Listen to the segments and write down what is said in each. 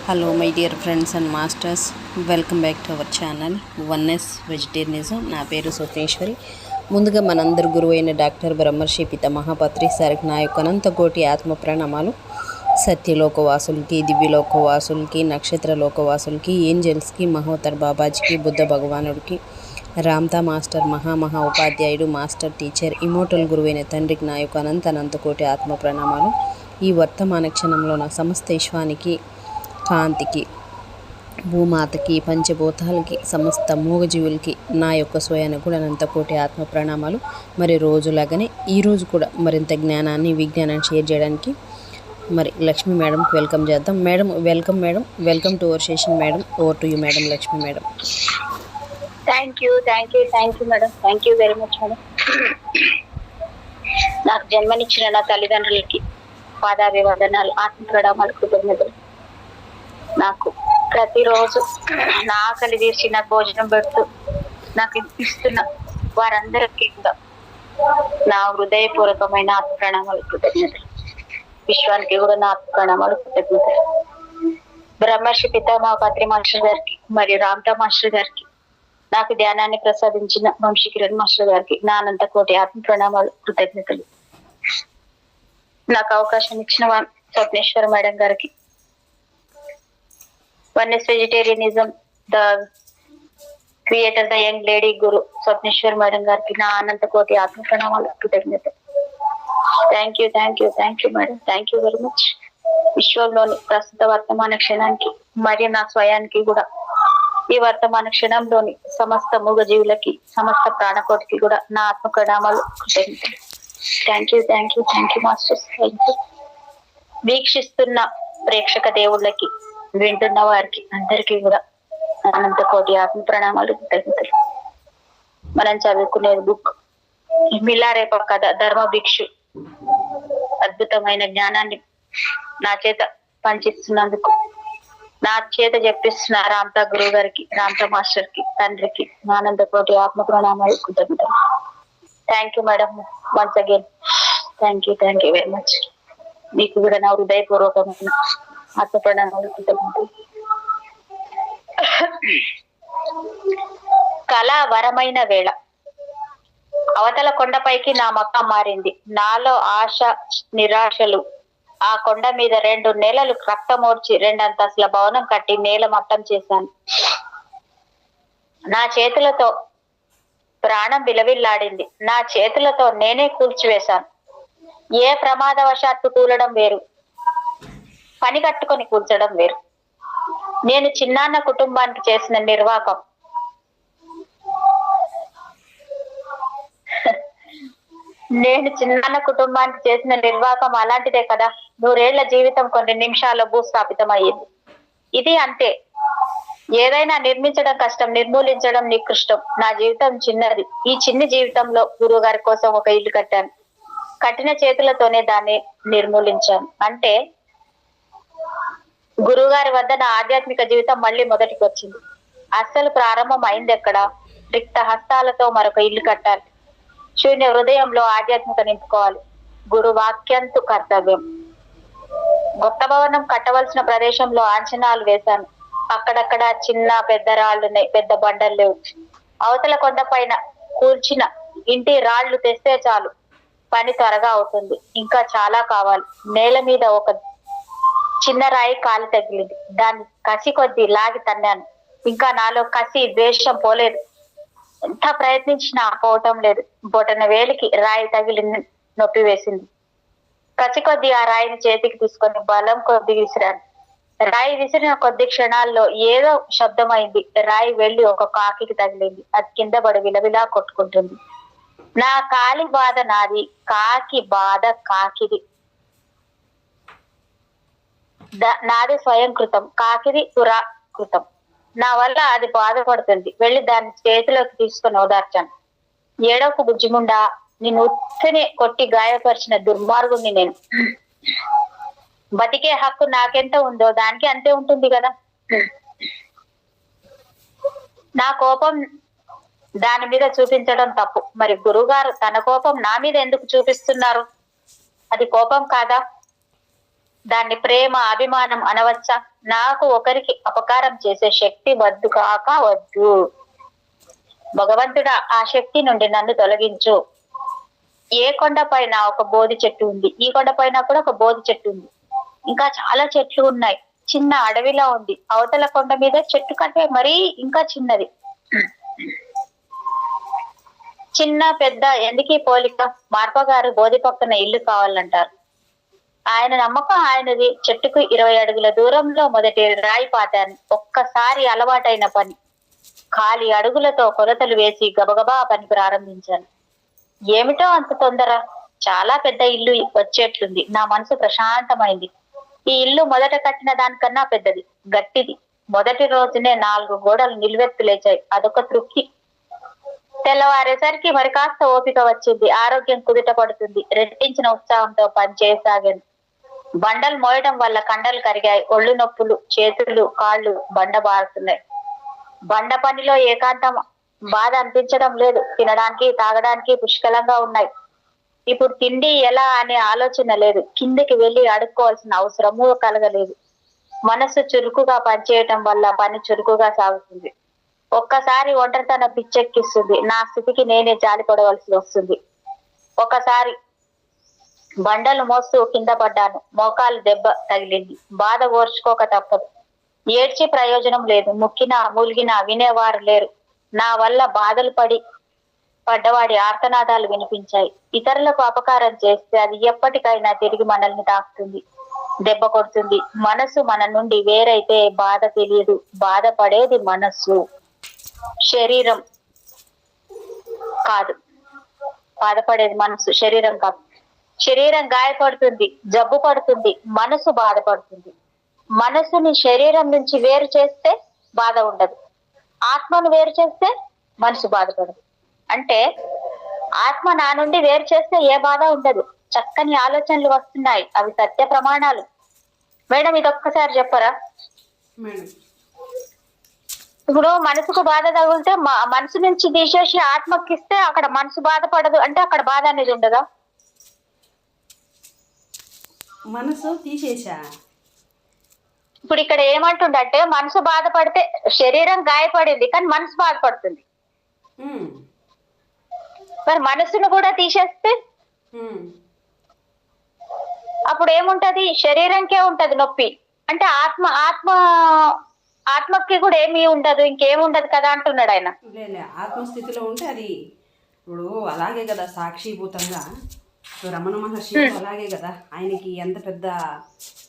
Hello my dear friends and masters, welcome back to our channel oneness vegetarianism. నా పేరు స్వప్నేశ్వరి. ముందుగా మనందరి గురువు అయిన డాక్టర్ బ్రహ్మర్షి పితామహపత్రి సార్కి నా యొక్క అనంతకోటి ఆత్మ ప్రణామాలు. సత్యలోకవాసులకి, దివ్యలోకవాసులకి, నక్షత్రలోకవాసులకి, ఏంజల్స్కి, మహోత్తర్ బాబాజీకి, బుద్ధ భగవానుడికి, రామ్తా మాస్టర్, మహా ఉపాధ్యాయుడు, మాస్టర్ టీచర్, ఇమోటల్ గురువైన తండ్రికి నా యొక్క అనంతకోటి ఆత్మ ప్రణామాలు. ఈ వర్తమాన క్షణంలో నా సమస్త విశ్వానికి, కాంతికి, భూమాతకి, పంచభూతాలకి, సమస్త మూగజీవులకి నా యొక్క స్వయాన్ని కూడా అనంతకోటి ఆత్మ ప్రణామాలు. మరి రోజులాగానే ఈరోజు కూడా మరింత జ్ఞానాన్ని, విజ్ఞానాన్ని షేర్ చేయడానికి మరి లక్ష్మీ మేడంకి వెల్కమ్ చేద్దాం. Madam welcome. Welcome to our session madam. Over to you madam. Lakshmi madam. Thank you madam. Thank you very much madam. నాకు జన్మనిచ్చిన నా తల్లిదండ్రులకి పాదాభివందనాలు, ఆత్మ ప్రణామాలు, కృతజ్ఞతలు. నాకు ప్రతిరోజు నా ఆకలి తీర్చి నాకు భోజనం పెడుతూ నాకు ఇస్తున్న వారందరికీ కూడా నా హృదయపూర్వకమైన ఆత్మ ప్రణామాలు, కృతజ్ఞతలు. విశ్వానికి కూడా నా ఆత్మ ప్రణామాలు, కృతజ్ఞతలు. బ్రహ్మర్షి పితామహపత్రి మాస్టర్ గారికి మరియు రామ్తా మాస్టర్ గారికి, నాకు ధ్యానాన్ని ప్రసాదించిన వంశీ కిరణ్ మాస్టర్ గారికి నా అనంతకోటి ఆత్మ ప్రణామాలు, కృతజ్ఞతలు. నాకు అవకాశం ఇచ్చిన స్వప్నేశ్వర మేడం గారికి, oneness vegetarianism the creator, the young lady guru Swapneshwar madam గారికి నా అనంతకోటి ఆత్మ ప్రణామాలు, కృతజ్ఞతలు. Thank you madam. Thank you very much. విశ్వంలోని ప్రస్తుత వర్తమాన క్షణానికి మరియు నా స్వయానికి కూడా, ఈ వర్తమాన క్షణంలోని సమస్త మూగజీవులకి, సమస్త ప్రాణకోటికి కూడా నా ఆత్మ ప్రణామాలు, కృతజ్ఞతలు. Thank you masters. Thank you. వీక్షిస్తున్న ప్రేక్షక దేవుళ్ళకి, వింటున్న వారికి అందరికీ కూడా అనంతకోటి ఆత్మ ప్రణామాలు, కృతజ్ఞతలు. మనం చదువుకునేది బుక్ మిల్లారేప కథ ధర్మ భిక్షు. అద్భుతమైన జ్ఞానాన్ని నా చేత పంచిస్తున్నందుకు, నా చేత చెప్పిస్తున్న రామ్తా గురువు గారికి, రామ్తా మాస్టర్ కి, తండ్రికి నా అనంతకోటి ఆత్మ ప్రణామాలు, కృతజ్ఞతలు. Thank you madam. Once again thank you very much. మీకు కూడా నా హృదయపూర్వకమైన ఆత్మ ప్రణామాలు, కృతజ్ఞతలు. కళ వరమైన వేళ. అవతల కొండపైకి నా మకం మారింది. నాలో ఆశ, నిరాశలు. ఆ కొండ మీద 2 నెలలు రక్తమోడ్చి 2 అంతస్తుల భవనం కట్టి నేల మట్టం చేశాను. నా చేతులతో ప్రాణం విలవిల్లాడింది. నా చేతులతో నేనే కూల్చివేశాను. ఏ ప్రమాదవశాత్తు కూలడం వేరు, పని కట్టుకొని కూల్చడం వేరు. నేను చిన్నాన్న కుటుంబానికి చేసిన నిర్వాకం. అలాంటిదే కదా. 100 ఏళ్ల జీవితం కొన్ని నిమిషాల్లో భూస్థాపితం అయ్యింది. ఇది అంతే. ఏదైనా నిర్మించడం కష్టం, నిర్మూలించడం నికృష్టం. నా జీవితం చిన్నది. ఈ చిన్ని జీవితంలో గురువు గారి కోసం ఒక ఇల్లు కట్టాను. కట్టిన చేతులతోనే దాన్ని నిర్మూలించాను. అంటే గురువుగారి వద్ద నా ఆధ్యాత్మిక జీవితం మళ్ళీ మొదటికి వచ్చింది. అస్సలు ప్రారంభం అయింది ఎక్కడ? రిక్త హస్తాలతో మరొక ఇల్లు కట్టాలి. శూన్య హృదయంలో ఆధ్యాత్మిక నింపుకోవాలి. గురు వాక్యంతు కర్తవ్యం. కొత్త భవనం కట్టవలసిన ప్రదేశంలో ఆంచనాలు వేశాను. అక్కడక్కడ చిన్న పెద్ద రాళ్ళున్నాయి, పెద్ద బండలు లేవు. అవతల కొండ పైన కూల్చిన ఇంటి రాళ్లు తెస్తే చాలు, పని త్వరగా అవుతుంది. ఇంకా చాలా కావాలి. నేల మీద ఒక చిన్న రాయి కాలు తగిలింది. దాన్ని కసి కొద్దీ లాగి తన్నాను. ఇంకా నాలో కసి, ద్వేషం పోలేదు. ఎంత ప్రయత్నించినా పోవటం లేదు. బొటన వేలికి రాయి తగిలి నొప్పి వేసింది. కసి కొద్దీ ఆ రాయిని చేతికి తీసుకొని బలం కొద్ది విసిరాను. రాయి విసిరిన కొద్ది క్షణాల్లో ఏదో శబ్దం అయింది. రాయి వెళ్లి ఒక కాకికి తగిలింది. అది కింద పడి విలవిలా కొట్టుకుంటుంది. నా కాలి బాధ నాది, కాకి బాధ కాకిది. నాది స్వయం కృతం, కాకిది పురాకృతం. నా వల్ల అది బాధపడుతుంది. వెళ్లి దాన్ని చేతిలోకి తీసుకొని ఓదార్చాను. ఏడవకు బుజ్జిముండా, నిన్ను ఉత్తనే కొట్టి గాయపరిచిన దుర్మార్గుణ్ణి నేను. బతికే హక్కు నాకెంత ఉందో దానికి అంతే ఉంటుంది కదా. నా కోపం దాని మీద చూపించడం తప్పు. మరి గురువుగారు తన కోపం నా మీద ఎందుకు చూపిస్తున్నారు? అది కోపం కాదా? దాన్ని ప్రేమ అభిమానం అనవచ్చా? నాకు ఒకరికి అపకారం చేసే శక్తి వద్దు కాక వద్దు. భగవంతుడా, ఆ శక్తి నుండి నన్ను తొలగించు. ఏ కొండ పైన ఒక బోధి చెట్టు ఉంది, ఈ కొండ పైన కూడా ఒక బోధి చెట్టు ఉంది, ఇంకా చాలా చెట్లు ఉన్నాయి. చిన్న అడవిలా ఉంది. అవతల కొండ మీద చెట్టు కంటే మరీ ఇంకా చిన్నది. చిన్న పెద్ద ఎందుకీ పోలిక? మార్పగారు బోధి పక్కన ఇల్లు కావాలంటారు. ఆయన నమ్మకం ఆయనది. చెట్టుకు 20 అడుగుల దూరంలో మొదటి రాయి పాతాను. ఒక్కసారి అలవాటైన పని. ఖాళీ అడుగులతో కొలతలు వేసి గబగబా పని ప్రారంభించాను. ఏమిటో అంత తొందర? చాలా పెద్ద ఇల్లు వచ్చేట్లుంది. నా మనసు ప్రశాంతమైంది. ఈ ఇల్లు మొదట కట్టిన దానికన్నా పెద్దది, గట్టిది. మొదటి రోజునే 4 గోడలు నిలువెత్తు లేచాయి. అదొక తృప్తి. తెల్లవారేసరికి మరి కాస్త ఓపిక వచ్చింది. ఆరోగ్యం కుదుట పడుతుంది. రెట్టించిన ఉత్సాహంతో పని చేయసాగాను. బండలు మోయడం వల్ల కండలు కరిగాయి. ఒళ్ళు నొప్పులు, చేతులు కాళ్ళు బండ బారుతున్నాయి. బండ పనిలో ఏకాంతం బాధ అనిపించడం లేదు. తినడానికి తాగడానికి పుష్కలంగా ఉన్నాయి. ఇప్పుడు తిండి ఎలా అనే ఆలోచన లేదు. కిందికి వెళ్లి అడుక్కోవాల్సిన అవసరమూ కలగలేదు. మనసు చురుకుగా పనిచేయటం వల్ల పని చురుకుగా సాగుతుంది. ఒక్కసారి ఒంటరితనం పిచ్చెక్కిస్తుంది. నా స్థితికి నేనే జాలి పడవలసి వస్తుంది. ఒకసారి బండలు మోస్తూ కింద పడ్డాను. మోకాలు దెబ్బ తగిలింది. బాధ ఓర్చుకోక తప్పదు. ఏడ్చి ప్రయోజనం లేదు. ముక్కినా మూలిగినా వినేవారు లేరు. నా వల్ల బాధలు పడ్డవాడి ఆర్తనాదాలు వినిపించాయి. ఇతరులకు అపకారం చేస్తే అది ఎప్పటికైనా తిరిగి మనల్ని తాకుతుంది, దెబ్బ కొడుతుంది. మనసు మన నుండి వేరైతే బాధ తెలియదు. బాధపడేది మనస్సు, శరీరం కాదు. బాధపడేది మనసు, శరీరం కాదు. శరీరం గాయపడుతుంది, జబ్బు పడుతుంది, మనసు బాధపడుతుంది. మనసుని శరీరం నుంచి వేరు చేస్తే బాధ ఉండదు. ఆత్మను వేరు చేస్తే మనసు బాధపడదు. అంటే ఆత్మ నా నుండి వేరు చేస్తే ఏ బాధ ఉండదు. చక్కని ఆలోచనలు వస్తున్నాయి. అవి సత్య ప్రమాణాలు. మేడం, ఇది ఒక్కసారి చెప్పరా? ఇప్పుడు మనసుకు బాధ తగిలితే మనసు నుంచి తీసేసి ఆత్మకి ఇస్తే అక్కడ మనసు బాధపడదు అంటే అక్కడ బాధ అనేది ఉండదా? మనసు తీసేసా. ఇప్పుడు ఇక్కడ ఏమంటుండంటే మనసు బాధపడితే శరీరం గాయపడింది కానీ మనసు బాధపడుతుంది. మరి మనసును కూడా తీసేస్తే అప్పుడు ఏముంటది? శరీరంకే ఉంటది నొప్పి. అంటే ఆత్మకి కూడా ఏమీ ఉండదు, ఇంకేముండదు కదా అంటున్నాడు ఆయన. ఆత్మస్థితిలో ఉంటే అది ఇప్పుడు అలాగే కదా, సాక్షిభూతంగా రమణ మహర్షి అలాగే కదా. ఆయనకి ఎంత పెద్ద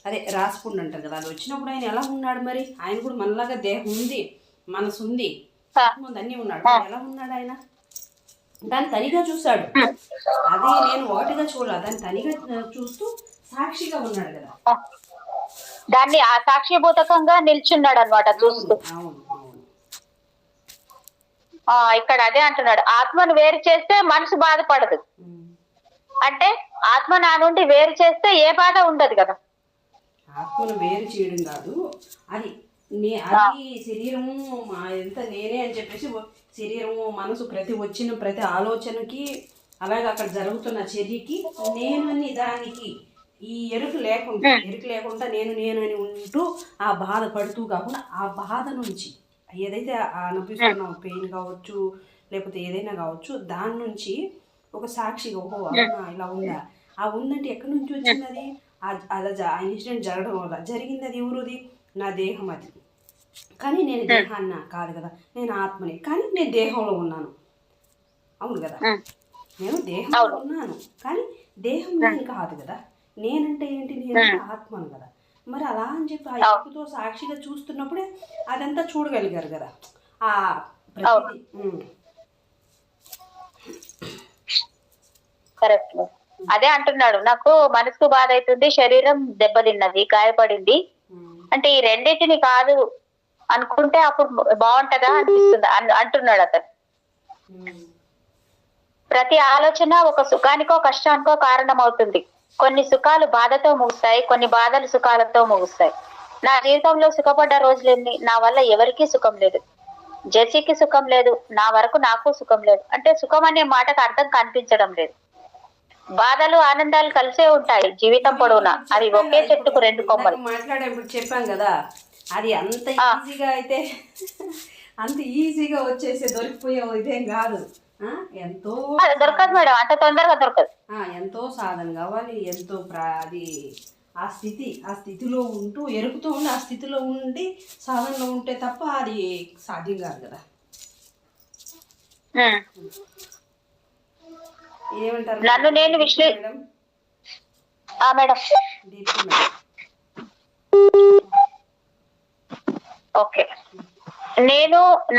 అదే రాసుకుండు అంటారు కదా, అది వచ్చినప్పుడు ఆయన ఎలా ఉన్నాడు? మరి ఆయన కూడా మనలాగా దేహం ఉంది, మనసు ఉంది, అన్నీ ఉన్నాడు. ఎలా ఉన్నాడు ఆయన? దాన్ని తనిగా చూశాడు. అది నేను ఒకటిగా చూడాలి, దాన్ని తనిగా చూస్తూ సాక్షిగా ఉన్నాడు కదా. దాన్ని ఆ సాక్షిభూతకంగా నిల్చున్నాడు అనమాట చూస్తూ. ఇక్కడ అదే అంటున్నాడు, ఆత్మను వేరు చేస్తే మనసు బాధపడదు. అంటే ఆత్మ నా నుండి వేరు చేస్తే ఏ బాధ ఉండదు కదా. ఆత్మను వేరు చేయడం కాదు, అది అది శరీరము ఎంత నేనే అని చెప్పేసి శరీరము మనసు ప్రతి ఆలోచనకి అలాగే అక్కడ జరుగుతున్న చర్యకి నేను అని దానికి ఈ ఎరుకు లేకుండా నేను అని ఉంటూ ఆ బాధ పడుతూ కాకుండా ఆ బాధ నుంచి ఏదైతే అనిపిస్తున్న పెయిన్ కావచ్చు లేకపోతే ఏదైనా కావచ్చు దాని నుంచి ఒక సాక్షిగా ఓహో అవునా ఇలా ఉందా, ఆ ఉందంటే ఎక్కడి నుంచి వచ్చింది? అది ఆ ఇన్సిడెంట్ జరగడం వల్ల జరిగింది. అది ఎవరుది? నా దేహం. అది కానీ నేను దేహాన్న కాదు కదా, నేను ఆత్మని, కానీ నేను దేహంలో ఉన్నాను. అవును కదా, నేను దేహంలో ఉన్నాను కానీ దేహం నేను కాదు కదా. నేనంటే ఏంటి? నేనంటే ఆత్మను కదా. మరి అలా అని చెప్పి ఆ ఎప్పుతో సాక్షిగా చూస్తున్నప్పుడే అదంతా చూడగలిగారు కదా. ఆ కరెక్ట్. అదే అంటున్నాడు, నాకు మనసుకు బాధ అవుతుంది, శరీరం దెబ్బతిన్నది, గాయపడింది. అంటే ఈ రెండింటిని కాదు అనుకుంటే అప్పుడు బాగుంటదా అనిపిస్తుంది అంటున్నాడు అతను. ప్రతి ఆలోచన ఒక సుఖానికో కష్టానికో కారణం అవుతుంది. కొన్ని సుఖాలు బాధతో ముగుస్తాయి, కొన్ని బాధలు సుఖాలతో ముగుస్తాయి. నా జీవితంలో సుఖపడ్డ రోజులెన్ని? నా వల్ల ఎవరికీ సుఖం లేదు. జెసికి సుఖం లేదు, నా వరకు నాకు సుఖం లేదు. అంటే సుఖం అనే మాటకు అర్థం కనిపించడం లేదు. బాధలు ఆనందాలు కలిసే ఉంటాయి జీవితం పొడవునా. అది ఒకే చెట్టుకు రెండు కొమ్మలు. మాట్లాడేప్పుడు చెప్పాం కదా, అది అంత ఈజీగా అయితే అంత ఈజీగా వచ్చేసి దొరికిపోయే ఇదేం కాదు. ఎంతో దొరకదు మేడం, అంత తొందరగా దొరకదు. ఎంతో సాధన కావాలి, ఎంతో అది ఆ స్థితిలో ఉంటూ ఎరుకుతూ ఉండి ఆ స్థితిలో ఉండి సాధనలో ఉంటే తప్ప అది సాధ్యం కాదు కదా. ఏమంటారు? నన్ను నేను మేడం ఓకే,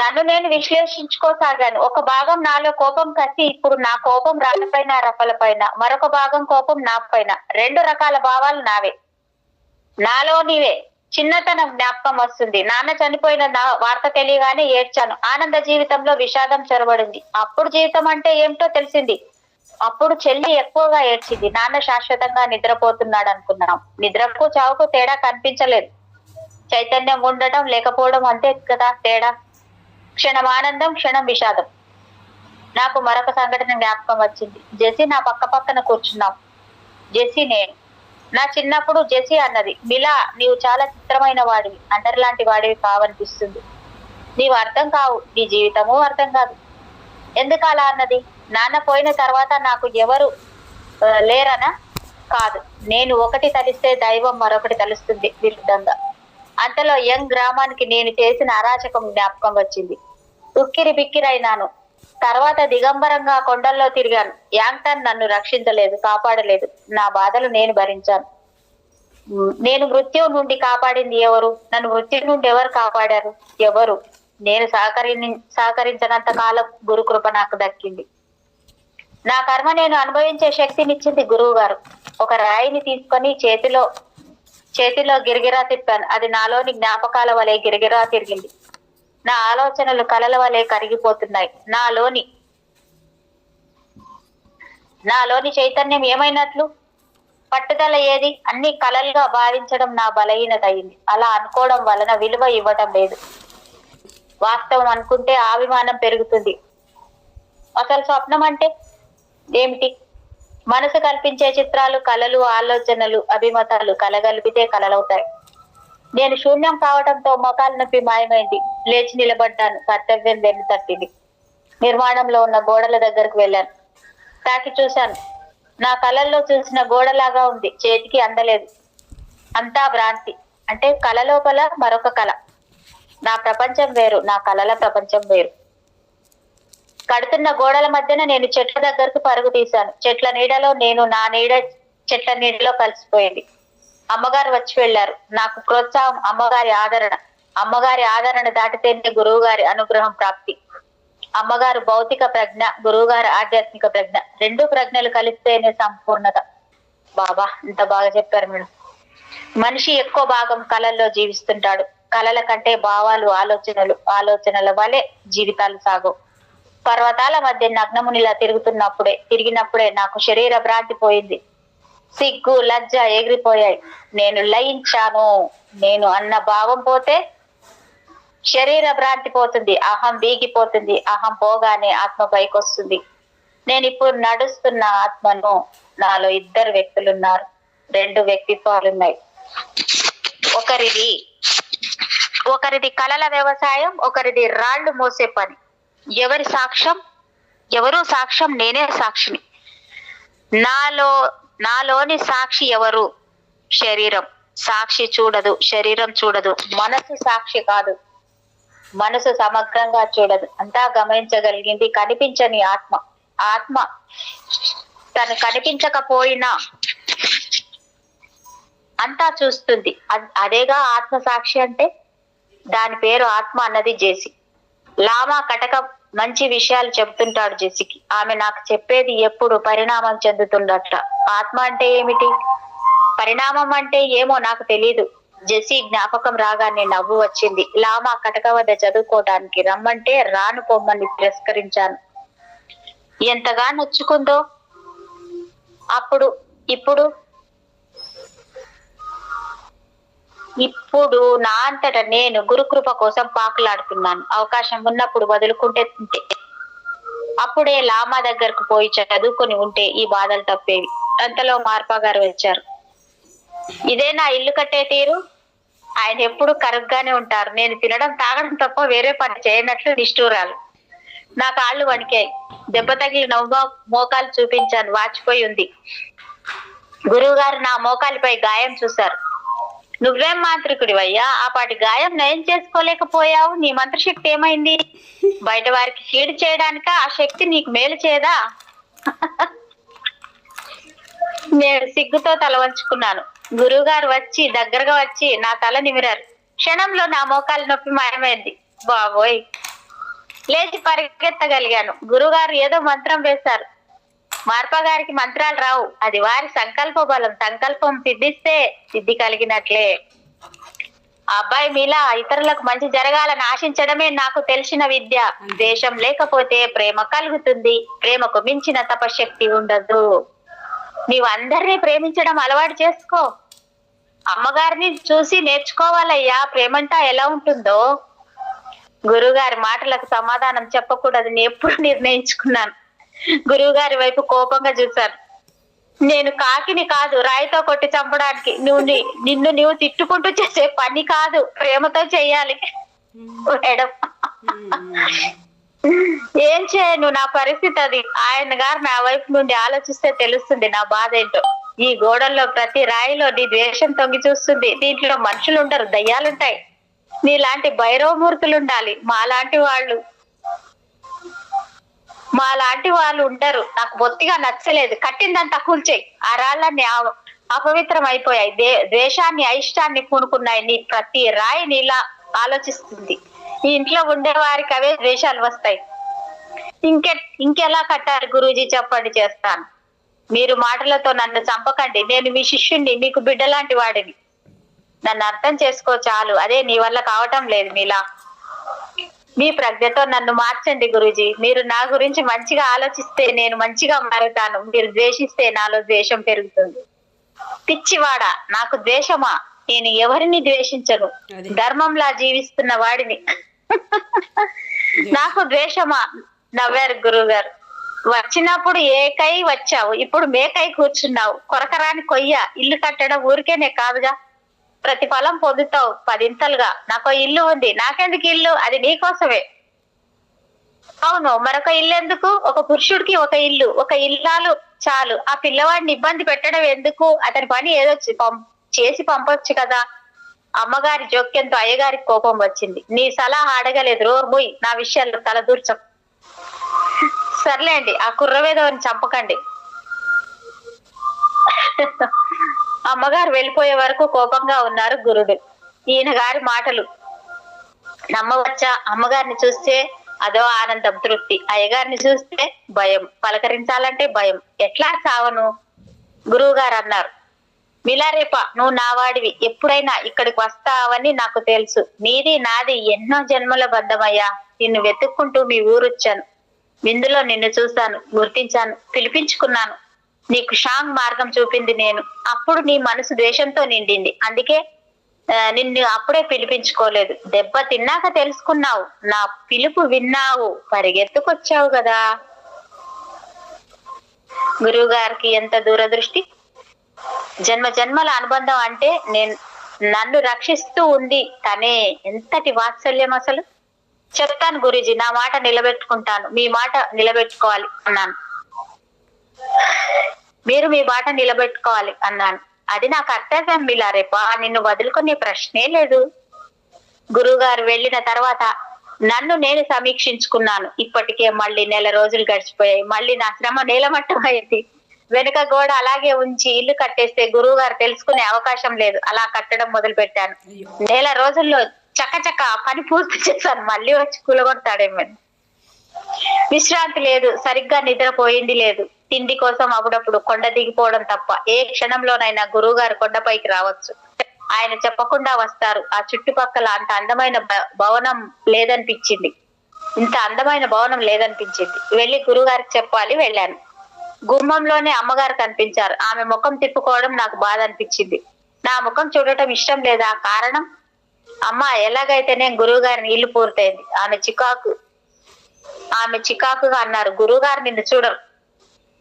నన్ను నేను విశ్లేషించుకోసాగాను. ఒక భాగం నాలో కోపం కసి ఇప్పుడు నా కోపం రాళ్ళపైన రప్పలపైన, మరొక భాగం కోపం నా పైన. రెండు రకాల భావాలు నావే, నాలో నీవే. చిన్నతనం జ్ఞాపకం వస్తుంది. నాన్న చనిపోయిన వార్త తెలియగానే ఏడ్చాను. ఆనంద జీవితంలో విషాదం చొరబడింది. అప్పుడు జీవితం అంటే ఏమిటో తెలిసింది. అప్పుడు చెల్లి ఎక్కువగా ఏడ్చింది. నాన్న శాశ్వతంగా నిద్రపోతున్నాడు అనుకున్నాం. నిద్రకు చావుకు తేడా కనిపించలేదు. చైతన్యం ఉండటం లేకపోవడం అంతే కదా తేడా. క్షణం ఆనందం, క్షణం విషాదం. నాకు మరొక సంఘటన జ్ఞాపకం వచ్చింది. జెసి నా పక్కన కూర్చున్నాం. జెసి నేను. నా చిన్నప్పుడు జెసి అన్నది, మిలా నీవు చాలా చిత్రమైన వాడివి, లాంటి వాడివి కావనిపిస్తుంది. నీవు అర్థం కావు, నీ జీవితము అర్థం కాదు. ఎందుకు అలా అన్నది? నాన్న పోయిన తర్వాత నాకు ఎవరు లేరనా? కాదు, నేను ఒకటి తలిస్తే దైవం మరొకటి తలుస్తుంది విరుద్ధంగా. అంతలో యంగ్ గ్రామానికి నేను చేసిన అరాచకం జ్ఞాపకం వచ్చింది. ఉక్కిరి బిక్కిరైనాను. తర్వాత దిగంబరంగా కొండల్లో తిరిగాను. యాంగ్టన్ నన్ను రక్షించలేదు, కాపాడలేదు. నా బాధలు నేను భరించాను. నేను మృత్యువు నుండి కాపాడింది ఎవరు? నన్ను మృత్యు నుండి ఎవరు కాపాడారు? ఎవరు? నేను సహకరించినంత కాలం గురుకృప నాకు దక్కింది. నా కర్మ నేను అనుభవించే శక్తినిచ్చింది గురువు గారు. ఒక రాయిని తీసుకొని చేతిలో గిరిగిరా తిప్పాను. అది నాలోని జ్ఞాపకాల వలె గిరిగిరా తిరిగింది. నా ఆలోచనలు కలల వలె కరిగిపోతున్నాయి. నాలోని చైతన్యం ఏమైనట్లు? పట్టుదల ఏది? అన్ని కలలుగా భావించడం నా బలహీనత అయింది. అలా అనుకోవడం వలన విలువ ఇవ్వటం లేదు. వాస్తవం అనుకుంటే అభిమానం పెరుగుతుంది. అసలు స్వప్నం అంటే ఏమిటి? మనసు కల్పించే చిత్రాలు, కలలు, ఆలోచనలు, అభిమతాలు కలగలిపితే కలలవుతాయి. నేను శూన్యం కావడంతో మొఖాల నొప్పి మాయమైంది. లేచి నిలబడ్డాను. కర్తవ్యం వెన్ను తట్టింది. నిర్మాణంలో ఉన్న గోడల దగ్గరకు వెళ్ళాను. తాకి చూశాను. నా కళల్లో చూసిన గోడలాగా ఉంది. చేతికి అందలేదు. అంతా భ్రాంతి. అంటే కళ లోపల మరొక కళ. నా ప్రపంచం వేరు, నా కళల ప్రపంచం వేరు. కడుతున్న గోడల మధ్యన నేను చెట్ల దగ్గరకు పరుగు తీశాను. చెట్ల నీడలో నేను, నా నీడ చెట్ల నీడలో కలిసిపోయింది. అమ్మగారు వచ్చి వెళ్ళారు. నాకు ప్రోత్సాహం అమ్మగారి ఆదరణ దాటితేనే గురువు గారి అనుగ్రహం ప్రాప్తి. అమ్మగారు భౌతిక ప్రజ్ఞ, గురువు గారు ఆధ్యాత్మిక ప్రజ్ఞ. రెండు ప్రజ్ఞలు కలిస్తేనే సంపూర్ణత. బాబా ఇంత బాగా చెప్పారు మేడం. మనిషి ఎక్కువ భాగం కళల్లో జీవిస్తుంటాడు. కళల కంటే భావాలు, ఆలోచనల వలె జీవితాలు సాగవు. పర్వతాల మధ్య నగ్నమునిలా తిరిగినప్పుడే నాకు శరీర భ్రాంతి పోయింది. సిగ్గు, లజ్జ ఎగిరిపోయాయి. నేను లయించాను. నేను అన్న భావం పోతే శరీర భ్రాంతి పోతుంది. అహం వీగిపోతుంది. అహం పోగానే ఆత్మ పైకి వస్తుంది. నేను ఇప్పుడు నడుస్తున్న ఆత్మను. నాలో ఇద్దరు వ్యక్తులున్నారు. రెండు వ్యక్తిత్వాలున్నాయి. ఒకరిది కలల వ్యవసాయం, ఒకరిది రాళ్లు మోసే పని. ఎవరు సాక్ష్యం? నేనే సాక్షిని. నాలోని సాక్షి ఎవరు? శరీరం. సాక్షి చూడదు, శరీరం చూడదు. మనసు సాక్షి కాదు. మనసు సమగ్రంగా చూడదు. అంతా గమనించగలిగింది కనిపించని ఆత్మ తను కనిపించకపోయినా అంతా చూస్తుంది. అదేగా ఆత్మ సాక్షి అంటే. దాని పేరు ఆత్మ అన్నది జేసి. లామా కటక మంచి విషయాలు చెబుతుంటాడు జెసికి. ఆమె నాకు చెప్పేది ఎప్పుడు పరిణామం చెందుతుందట. ఆత్మ అంటే ఏమిటి, పరిణామం అంటే ఏమో నాకు తెలీదు. జెసి జ్ఞాపకం రాగానే నవ్వు వచ్చింది. లామా కటక వద్ద చదువుకోవడానికి రమ్మంటే రాను పొమ్మని తిరస్కరించాను. ఎంతగా నొచ్చుకుందో. ఇప్పుడు నా అంతట నేను గురుకృప కోసం పాకులాడుతున్నాను. అవకాశం ఉన్నప్పుడు వదులుకుంటే అప్పుడే లామా దగ్గరకు పోయి చదువుకొని ఉంటే ఈ బాధలు తప్పేవి. అంతలో మార్పా గారు వచ్చారు. ఇదే నా ఇల్లు కట్టే తీరు? ఆయన ఎప్పుడు కరుగ్గానే ఉంటారు. నేను తినడం తాగడం తప్ప వేరే పని చేయనట్లు నిష్ఠూరాలు. నా కాళ్ళు వణికాయి. దెబ్బ తగిలి మోకాలు చూపించాను. వాచిపోయి ఉంది. గురువు గారు నా మోకాలిపై గాయం చూశారు. నువ్వేం మాంత్రికుడివయ్యా, ఆ పాటి గాయం నయం చేసుకోలేకపోయావు? నీ మంత్రశక్తి ఏమైంది? బయట వారికి కీడు చేయడానిక ఆ శక్తి నీకు మేలు చేయదా? నేను సిగ్గుతో తల వంచుకున్నాను. గురువు గారు దగ్గరగా వచ్చి నా తల నిమిరారు. క్షణంలో నా మోకాలు నొప్పి మాయమైంది. బాబోయ్, లేచి పరిగెత్తగలిగాను. గురుగారు ఏదో మంత్రం వేశారు. మార్పా గారికి మంత్రాలు రావు, అది వారి సంకల్ప బలం. సంకల్పం సిద్ధిస్తే సిద్ధి కలిగినట్లే. ఆ అబ్బాయి మీలా ఇతరులకు మంచి జరగాలని ఆశించడమే నాకు తెలిసిన విద్య. ద్వేషం లేకపోతే ప్రేమ కలుగుతుంది. ప్రేమకు మించిన తపశక్తి ఉండదు. నీవు అందరినీ ప్రేమించడం అలవాటు చేసుకో. అమ్మగారిని చూసి నేర్చుకోవాలయ్యా ప్రేమంటా ఎలా ఉంటుందో. గురువుగారి మాటలకు సమాధానం చెప్పకూడదని ఎప్పుడు నిర్ణయించుకున్నాను. గురువుగారి వైపు కోపంగా చూశాను. నేను కాకిని కాదు రాయితో కొట్టి చంపడానికి. నిన్ను నీవు తిట్టుకుంటూ చేసే పని కాదు, ప్రేమతో చెయ్యాలి. మేడం, ఏం చేయను, నా పరిస్థితి అది. ఆయన గారు నా వైపు నుండి ఆలోచిస్తే తెలుస్తుంది నా బాధ ఏంటో. ఈ గోడల్లో ప్రతి రాయిలో నీ ద్వేషం తొంగి చూస్తుంది. దీంట్లో మనుషులు ఉండరు, దయ్యాలుంటాయి. నీలాంటి భైరవమూర్తులు ఉండాలి. మాలాంటి వాళ్ళు ఉండరు. నాకు బొత్తిగా నచ్చలేదు. కట్టిందంతా కూల్చేయి. ఆ రాళ్ళని అపవిత్రం అయిపోయాయి. ద్వేషాన్ని అయిష్టాన్ని పూనుకున్నాయి. నీ ప్రతి రాయి నీలా ఆలోచిస్తుంది. ఈ ఇంట్లో ఉండే వారికి అవే ద్వేషాలు వస్తాయి. ఇంకెలా కట్టారు గురూజీ, చెప్పండి, చేస్తాను. మీరు మాటలతో నన్ను చంపకండి. నేను మీ శిష్యుణ్ణి, మీకు బిడ్డలాంటి వాడిని. నన్ను అర్థం చేసుకో చాలు. అదే నీ వల్ల కావటం లేదు. మీ ప్రజ్ఞతో నన్ను మార్చండి గురూజీ. మీరు నా గురించి మంచిగా ఆలోచిస్తే నేను మంచిగా మారుతాను. మీరు ద్వేషిస్తే నాలో ద్వేషం పెరుగుతుంది. పిచ్చివాడా, నాకు ద్వేషమా? నేను ఎవరిని ద్వేషించను. ధర్మంలా జీవిస్తున్న వాడిని. నాకు ద్వేషమా? నవ్వారు గురువు గారు. వచ్చినప్పుడు ఏకై వచ్చావు, ఇప్పుడు మేకై కూర్చున్నావు. కొరకరాని కొయ్య. ఇల్లు కట్టడం ఊరికేనే కాదుగా, ప్రతిఫలం పొందుతావు పదింతలుగా. నాకు ఇల్లు ఉంది. నాకెందుకు ఇల్లు? అది నీకోసమే. అవును, మరొక ఇల్లు ఎందుకు? ఒక పురుషుడికి ఒక ఇల్లు, ఒక ఇల్లాలు చాలు. ఆ పిల్లవాడిని ఇబ్బంది పెట్టడం ఎందుకు? అతని పని ఏదో చేసి పంపొచ్చు కదా. అమ్మగారి జోక్యంతో అయ్యగారికి కోపం వచ్చింది. నీ సలహా అడగలేదు, రోర్మోయ్. నా విషయాల్లో తల దూర్చం. సర్లేండి, ఆ కుర్రవేదవని చంపకండి. అమ్మగారు వెళ్ళిపోయే వరకు కోపంగా ఉన్నారు గురుడు. ఈయన గారి మాటలు నమ్మవచ్చా? అమ్మగారిని చూస్తే అదో ఆనందం, తృప్తి. అయ్యగారిని చూస్తే భయం. పలకరించాలంటే భయం. ఎట్లా చావను? గురువు గారు అన్నారు. మిలారేపా, నువ్వు నా వాడివి. ఎప్పుడైనా ఇక్కడికి వస్తావని నాకు తెలుసు. నీది నాది ఎన్నో జన్మల బంధమయ్యా. నిన్ను వెతుక్కుంటూ మీ ఊరొచ్చాను. విందులో నిన్ను చూశాను, గుర్తించాను, పిలిపించుకున్నాను. నీకు షాంగ్ మార్గం చూపింది నేను. అప్పుడు నీ మనసు ద్వేషంతో నిండింది. అందుకే నిన్ను అప్పుడే పిలిపించుకోలేదు. దెబ్బ తిన్నాక తెలుసుకున్నావు. నా పిలుపు విన్నావు, పరిగెత్తుకొచ్చావు కదా. గురువు గారికి ఎంత దూరదృష్టి. జన్మ జన్మల అనుబంధం అంటే నన్ను రక్షిస్తూ ఉంది తనే. ఎంతటి వాత్సల్యం అసలు. చెప్తాను గురూజీ, నా మాట నిలబెట్టుకుంటాను. మీ మాట నిలబెట్టుకోవాలి అన్నాను. మీరు మీ మాట నిలబెట్టుకోవాలి అన్నాను. అది నా కర్తవ్యం మిలారేపా. నిన్ను వదులుకునే ప్రశ్నే లేదు. గురువు గారు వెళ్ళిన తర్వాత నన్ను నేను సమీక్షించుకున్నాను. ఇప్పటికే మళ్ళీ 1 నెల రోజులు గడిచిపోయాయి. మళ్ళీ నా శ్రమ నేలమట్టం అయింది. వెనుక గోడ అలాగే ఉంచి ఇల్లు కట్టేస్తే గురువు గారు తెలుసుకునే అవకాశం లేదు. అలా కట్టడం మొదలు పెట్టాను. 1 నెల రోజుల్లో చకచక పని పూర్తి చేశాను. మళ్ళీ వచ్చి కూలగొడతాడేమో. విశ్రాంతి లేదు, సరిగ్గా నిద్రపోయింది లేదు. తిండి కోసం అప్పుడప్పుడు కొండ దిగిపోవడం తప్ప. ఏ క్షణంలోనైనా గురువు గారు కొండపైకి రావచ్చు. ఆయన చెప్పకుండా వస్తారు. ఆ చుట్టుపక్కల అంత అందమైన భవనం లేదనిపించింది. ఇంత అందమైన భవనం లేదనిపించింది. వెళ్ళి గురువు గారికి చెప్పాలి. వెళ్ళాను. గుమ్మంలోనే అమ్మగారు కనిపించారు. ఆమె ముఖం తిప్పుకోవడం నాకు బాధ అనిపించింది. నా ముఖం చూడటం ఇష్టం లేదా? కారణం, అమ్మ ఎలాగైతేనే గురువు గారిని ఇల్లు పూర్తయింది. ఆమె చికాకు ఆమె చికాకుగా అన్నారు, గురువుగారు నిన్ను చూడరు.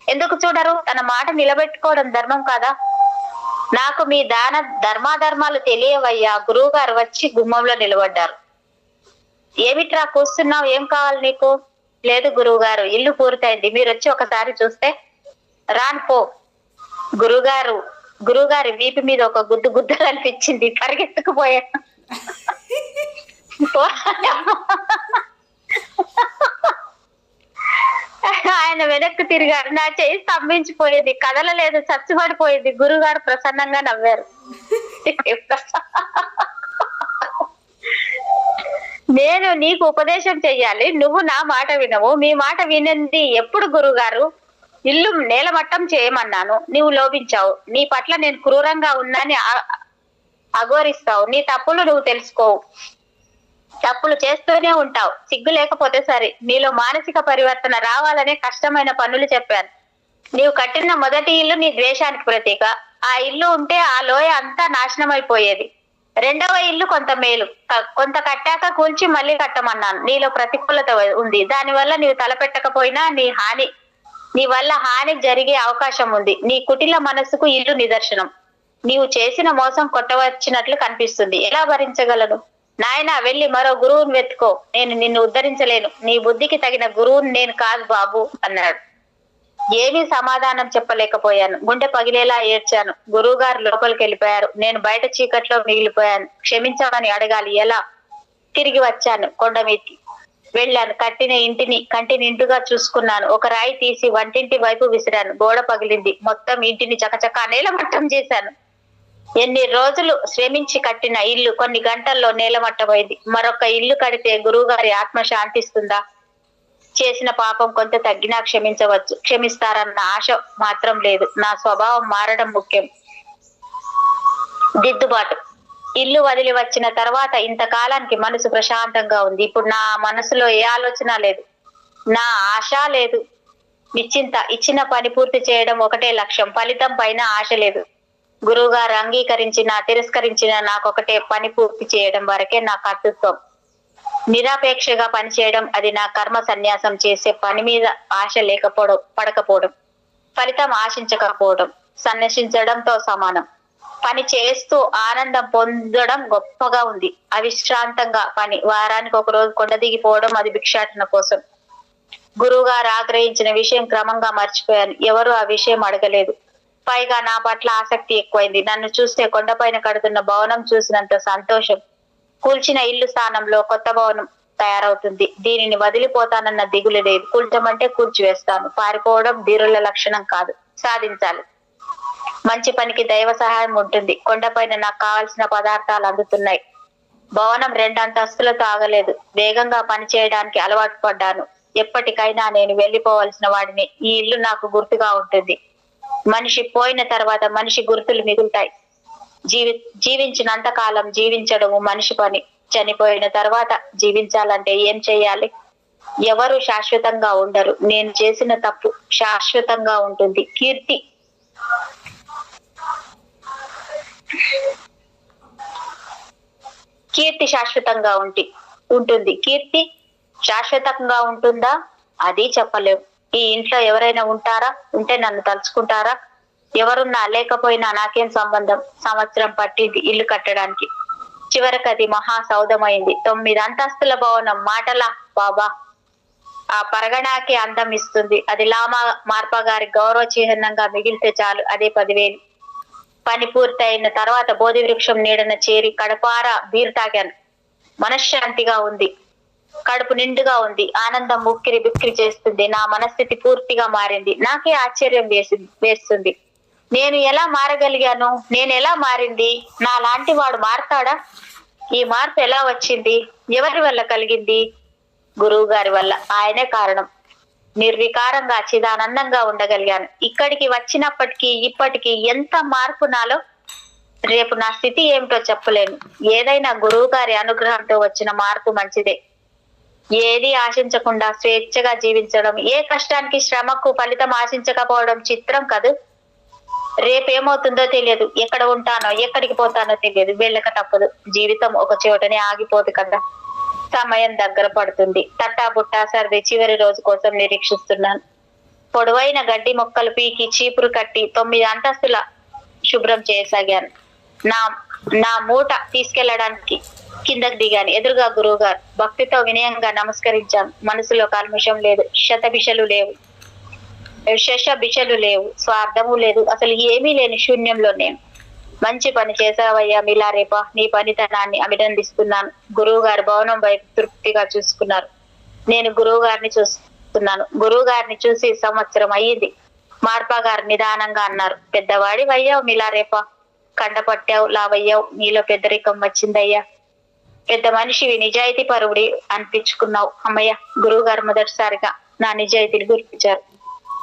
ఎందుకు చూడరు? తన మాట నిలబెట్టుకోవడం ధర్మం కాదా? నాకు మీ దాన ధర్మాధర్మాలు తెలియవయ్యా. గురువు గారు వచ్చి గుమ్మంలో నిలబడ్డారు. ఏమిట్రా కూస్తున్నావు, ఏం కావాలి నీకు? లేదు గురువు గారు, ఇల్లు పూర్తయింది, మీరు వచ్చి ఒకసారి చూస్తే. రాను పో. గురువుగారి వీపు మీద ఒక గుద్దు గుద్దలనిపించింది, పరిగెత్తుకుపోయాను. ఆయన వెనక్కి తిరిగారు. నా చేయి స్తంభించిపోయేది, కదలలేదు, చచ్చుబడిపోయేది. గురుగారు ప్రసన్నంగా నవ్వారు. నేను నీకు ఉపదేశం చెయ్యాలి, నువ్వు నా మాట వినవు. మీ మాట వినంది ఎప్పుడు గురుగారు? ఇల్లు నేలమట్టం చేయమన్నాను, నీవు లోపించావు. నీ పట్ల నేను క్రూరంగా ఉన్నాని అఘోరిస్తావు. నీ తప్పులు నువ్వు తెలుసుకోవు, తప్పులు చేస్తూనే ఉంటావు. సిగ్గు లేకపోతే సరే. నీలో మానసిక పరివర్తన రావాలనే కష్టమైన పనులు చెప్పాను. నీవు కట్టిన మొదటి ఇల్లు నీ ద్వేషానికి ప్రతీక. ఆ ఇల్లు ఉంటే ఆ లోయ అంతా నాశనం అయిపోయేది. రెండవ ఇల్లు కొంత మేలు, కొంత కట్టాక కూల్చి మళ్ళీ కట్టమన్నాను. నీలో ప్రతికూలత ఉంది, దానివల్ల నీవు తలపెట్టకపోయినా నీ వల్ల హాని జరిగే అవకాశం ఉంది. నీ కుటిల మనస్సుకు ఇల్లు నిదర్శనం. నీవు చేసిన మోసం కొట్టవచ్చినట్లు కనిపిస్తుంది. ఎలా భరించగలను? నాయనా, వెళ్ళి మరో గురువుని వెతుకో. నేను నిన్ను ఉద్ధరించలేను. నీ బుద్ధికి తగిన గురువుని నేను కాదు బాబు అన్నాడు. ఏమీ సమాధానం చెప్పలేకపోయాను. గుండె పగిలేలా ఏడ్చాను. గురువు గారు లోపలికి వెళ్ళిపోయారు. నేను బయట చీకట్లో మిగిలిపోయాను. క్షమించమని అడగాలి ఎలా? తిరిగి వచ్చాను. కొండ మీదకి వెళ్ళాను. కట్టిన ఇంటిని కంటి నిండుగా చూసుకున్నాను. ఒక రాయి తీసి వంటింటి వైపు విసిరాను. గోడ పగిలింది. మొత్తం ఇంటిని చకచకా నేలమట్టం చేశాను. ఎన్ని రోజులు శ్రమించి కట్టిన ఇల్లు కొన్ని గంటల్లో నేలమట్టమైంది. మరొక ఇల్లు కడితే గురువుగారి ఆత్మ శాంతిస్తుందా? చేసిన పాపం కొంత తగ్గినా క్షమించవచ్చు. క్షమిస్తారన్న ఆశ మాత్రం లేదు. నా స్వభావం మారడం ముఖ్యం. దిద్దుబాటు. ఇల్లు వదిలి వచ్చిన తర్వాత ఇంతకాలానికి మనసు ప్రశాంతంగా ఉంది. ఇప్పుడు నా మనసులో ఏ ఆలోచన లేదు, నా ఆశ లేదు. నిశ్చింత. ఇచ్చిన పని పూర్తి చేయడం ఒకటే లక్ష్యం. ఫలితం పైన ఆశ లేదు. గురువుగారు అంగీకరించినా తిరస్కరించినా నాకొకటే, పని పూర్తి చేయడం వరకే నా కర్తృత్వం. నిరాపేక్షగా పనిచేయడం, అది నా కర్మ. సన్యాసం చేసే పని మీద ఆశ పడకపోవడం, ఫలితం ఆశించకపోవడం సన్యసించడంతో సమానం. పని చేస్తూ ఆనందం పొందడం గొప్పగా ఉంది. అవిశ్రాంతంగా పని. వారానికి ఒక రోజు కొండ దిగిపోవడం, అది భిక్షాటన కోసం. గురువు గారు ఆగ్రహించిన విషయం క్రమంగా మర్చిపోయాను. ఎవరు ఆ విషయం అడగలేదు. పైగా నా పట్ల ఆసక్తి ఎక్కువైంది. నన్ను చూస్తే కొండపైన కడుతున్న భవనం చూసినంత సంతోషం. కూల్చిన ఇల్లు స్థానంలో కొత్త భవనం తయారవుతుంది. దీనిని వదిలిపోతానన్న దిగులు లేదు. కూల్చమంటే కూల్చివేస్తాను. పారిపోవడం ధీరుల లక్షణం కాదు, సాధించాలి. మంచి పనికి దైవ సహాయం ఉంటుంది. కొండపైన నాకు కావలసిన పదార్థాలు అందుతున్నాయి. భవనం 2 అంతస్తులతో ఆగలేదు. వేగంగా పని చేయడానికి అలవాటు పడ్డాను. ఎప్పటికైనా నేను వెళ్లిపోవలసిన వాడిని. ఈ ఇల్లు నాకు గుర్తుగా ఉంటుంది. మనిషి పోయిన తర్వాత మనిషి గుర్తులు మిగులుతాయి. జీవించినంత కాలం జీవించడము మనిషి పని. చనిపోయిన తర్వాత జీవించాలంటే ఏం చెయ్యాలి? ఎవరు శాశ్వతంగా ఉండరు. నేను చేసిన తప్పు శాశ్వతంగా ఉంటుంది. కీర్తి శాశ్వతంగా ఉంటుంది. కీర్తి శాశ్వతంగా ఉంటుందా? అది చెప్పలేవు. ఈ ఇంట్లో ఎవరైనా ఉంటారా? ఉంటే నన్ను తలుచుకుంటారా? ఎవరున్నా లేకపోయినా నాకేం సంబంధం? సంవత్సరం పట్టింది ఇల్లు కట్టడానికి. చివరికి అది మహాసౌధమైంది. 9 అంతస్తుల భవనం మాటలా బాబా? ఆ పరగణాకి అందం ఇస్తుంది. అది లామా మార్పా గారి గౌరవ చిహ్నంగా మిగిలితే చాలు. అదే 10,000. పని పూర్తయిన తర్వాత బోధి వృక్షం నీడన చేరి కడపారా బీరు తాగాను. మనశ్శాంతిగా ఉంది. కడుపు నిండుగా ఉంది. ఆనందం ముక్కిరి బిక్కిరి చేస్తుంది. నా మనస్థితి పూర్తిగా మారింది. నాకే ఆశ్చర్యం వేస్తుంది. నేను ఎలా మారగలిగాను? నేను ఎలా మారింది? నా లాంటి వాడు మారతాడా? ఈ మార్పు ఎలా వచ్చింది? ఎవరి వల్ల కలిగింది? గురువు గారి వల్ల. ఆయనే కారణం. నిర్వికారంగా చిదానందంగా ఉండగలిగాను. ఇక్కడికి వచ్చినప్పటికీ ఇప్పటికీ ఎంత మార్పు నాలో! రేపు నా స్థితి ఏమిటో చెప్పలేను. ఏదైనా గురువు గారి అనుగ్రహంతో వచ్చిన మార్పు మంచిదే. ఏది ఆశించకుండా స్వేచ్ఛగా జీవించడం, ఏ కష్టానికి శ్రమకు ఫలితం ఆశించకపోవడం చిత్రం కదూ. రేపేమవుతుందో తెలియదు. ఎక్కడ ఉంటానో ఎక్కడికి పోతానో తెలియదు. వెళ్ళక తప్పదు. జీవితం ఒక చోటనే ఆగిపోదు కదా. సమయం దగ్గర పడుతుంది. తట్టాబుట్టా సర్ది చివరి రోజు కోసం నిరీక్షిస్తున్నాను. పొడవైన గడ్డి మొక్కలు పీకి చీపురు కట్టి 9 అంతస్తుల శుభ్రం చేయసాగాను. నా నా మూట తీసుకెళ్లడానికి కిందకు దిగాను. ఎదురుగా గురువు గారు. భక్తితో వినయంగా నమస్కరించాను. మనసులో కల్మషం లేదు, శతభిషలు లేవు, శశభిషలు లేవు, స్వార్థము లేదు, అసలు ఏమీ లేని శూన్యంలో నేను. మంచి పని చేశావయ్యా మిలారేపా, నీ పనితనాన్ని అభినందిస్తున్నాను. గురువు గారు భవనం వైపు తృప్తిగా చూసుకున్నారు. నేను గురువు గారిని చూస్తున్నాను. గురువు గారిని చూసి సంవత్సరం అయ్యింది. మార్పా గారు నిదానంగా అన్నారు. పెద్దవాడి వయ్యావు మిలారేపా, కండపట్టావు, లావయ్యావు, నీలో పెద్దరికం వచ్చిందయ్యా. పెద్ద మనిషివి, నిజాయితీ పరువుడి అనిపించుకున్నావు. అమ్మయ్య, గురువు గారు మొదటిసారిగా నా నిజాయితీని గుర్తించారు.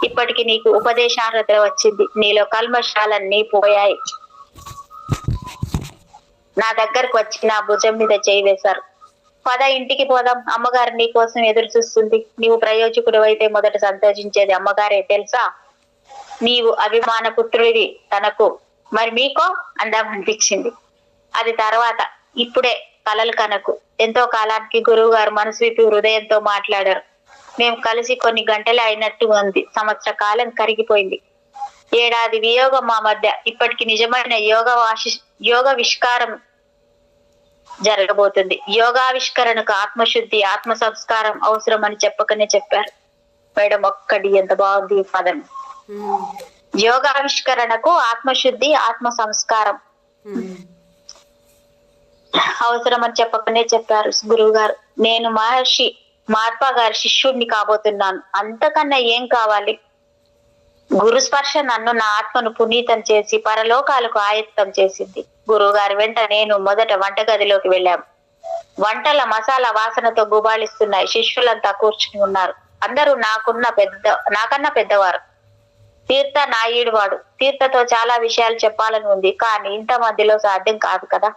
ఇప్పటికి నీకు ఉపదేశార్హత వచ్చింది. నీలో కల్మషాలన్నీ పోయాయి. నా దగ్గరకు వచ్చి నా భుజం మీద చేయి వేశారు. పద, ఇంటికి పోదాం, అమ్మగారు నీ కోసం ఎదురు చూస్తుంది. నీవు ప్రయోజకుడు అయితే మొదట సంతోషించేది అమ్మగారే తెలుసా. నీవు అభిమాన పుత్రుడివి తనకు, మరి మీకో అందామనిపించింది. అది తర్వాత, ఇప్పుడే కలలు కనకు. ఎంతో కాలానికి గురువు గారు మనసు విప్పి హృదయంతో మాట్లాడారు. మేము కలిసి కొన్ని గంటలే అయినట్టు ఉంది. సంవత్సర కాలం కరిగిపోయింది. ఏడాది వియోగం మా మధ్య. ఇప్పటికి నిజమైన యోగావిష్కారం జరగబోతుంది. యోగావిష్కరణకు ఆత్మశుద్ధి, ఆత్మ సంస్కారం అవసరం అని చెప్పకనే చెప్పారు. మేడం ఒక్కటి ఎంత బాగుంది ఈ పదం. యోగావిష్కరణకు ఆత్మశుద్ధి, ఆత్మ సంస్కారం అవసరం అని చెప్పకనే చెప్పారు గురువు గారు. నేను మహర్షి మార్పా గారి శిష్యుడిని కాబోతున్నాను. అంతకన్నా ఏం కావాలి? గురు స్పర్శ నన్ను, నా ఆత్మను పునీతం చేసి పరలోకాలకు ఆయత్తం చేసింది. గురువు గారి వెంట నేను మొదట వంటగదిలోకి వెళ్ళాము. వంటల మసాలా వాసనతో గుబాళిస్తున్నాయి. శిష్యులంతా కూర్చుని ఉన్నారు. అందరూ నాకన్నా పెద్దవారు. తీర్థ నాయుడువాడు. తీర్థతో చాలా విషయాలు చెప్పాలని ఉంది, కానీ ఇంత మధ్యలో సాధ్యం కాదు కదా.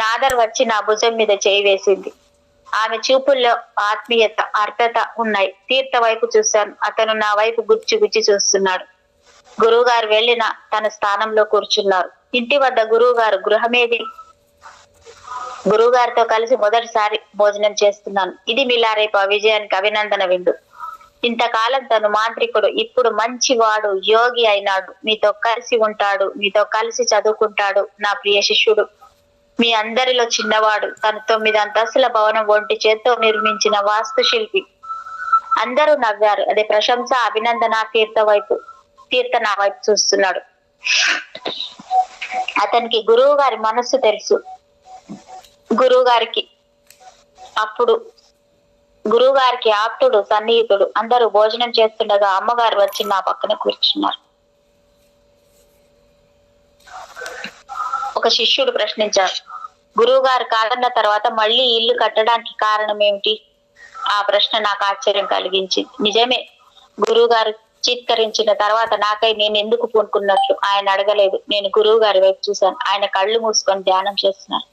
నాదర్ వచ్చి నా భుజం మీద చేయి వేసింది. ఆమె చూపుల్లో ఆత్మీయత, అర్థత ఉన్నాయి. తీర్థ వైపు చూశాను. అతను నా వైపు గుచ్చి గుచ్చి చూస్తున్నాడు. గురువు గారు వెళ్ళిన తన స్థానంలో కూర్చున్నారు. ఇంటి వద్ద గురువు గారు గృహమేది. గురువు గారితో కలిసి మొదటిసారి భోజనం చేస్తున్నాను. ఇది మిలారేపా విజయానికి అభినందన విందు. ఇంతకాలం తను మాంత్రికుడు, ఇప్పుడు మంచివాడు, యోగి అయినాడు. మీతో కలిసి ఉంటాడు, మీతో కలిసి చదువుకుంటాడు. నా ప్రియ శిష్యుడు, మీ అందరిలో చిన్నవాడు. తను 9 అంతస్తుల భవనం ఒంటి చేత్తో నిర్మించిన వాస్తు శిల్పి. అందరూ నవ్వారు. అదే ప్రశంస, అభినందన. తీర్థ నా వైపు చూస్తున్నాడు. అతనికి గురువు గారి మనస్సు తెలుసు. గురువు గారికి ఆప్తుడు, సన్నిహితుడు. అందరూ భోజనం చేస్తుండగా అమ్మగారు వచ్చి నా పక్కన కూర్చున్నారు. ఒక శిష్యుడు ప్రశ్నించారు. గురువు గారు కాదన్న తర్వాత మళ్ళీ ఇల్లు కట్టడానికి కారణం ఏమిటి? ఆ ప్రశ్న నాకు ఆశ్చర్యం కలిగించింది. నిజమే, గురువు గారు చిత్కరించిన తర్వాత నాకై నేను ఎందుకు పూనుకున్నట్లు ఆయన అడగలేదు. నేను గురువు గారి వైపు చూశాను. ఆయన కళ్ళు మూసుకొని ధ్యానం చేస్తున్నారు.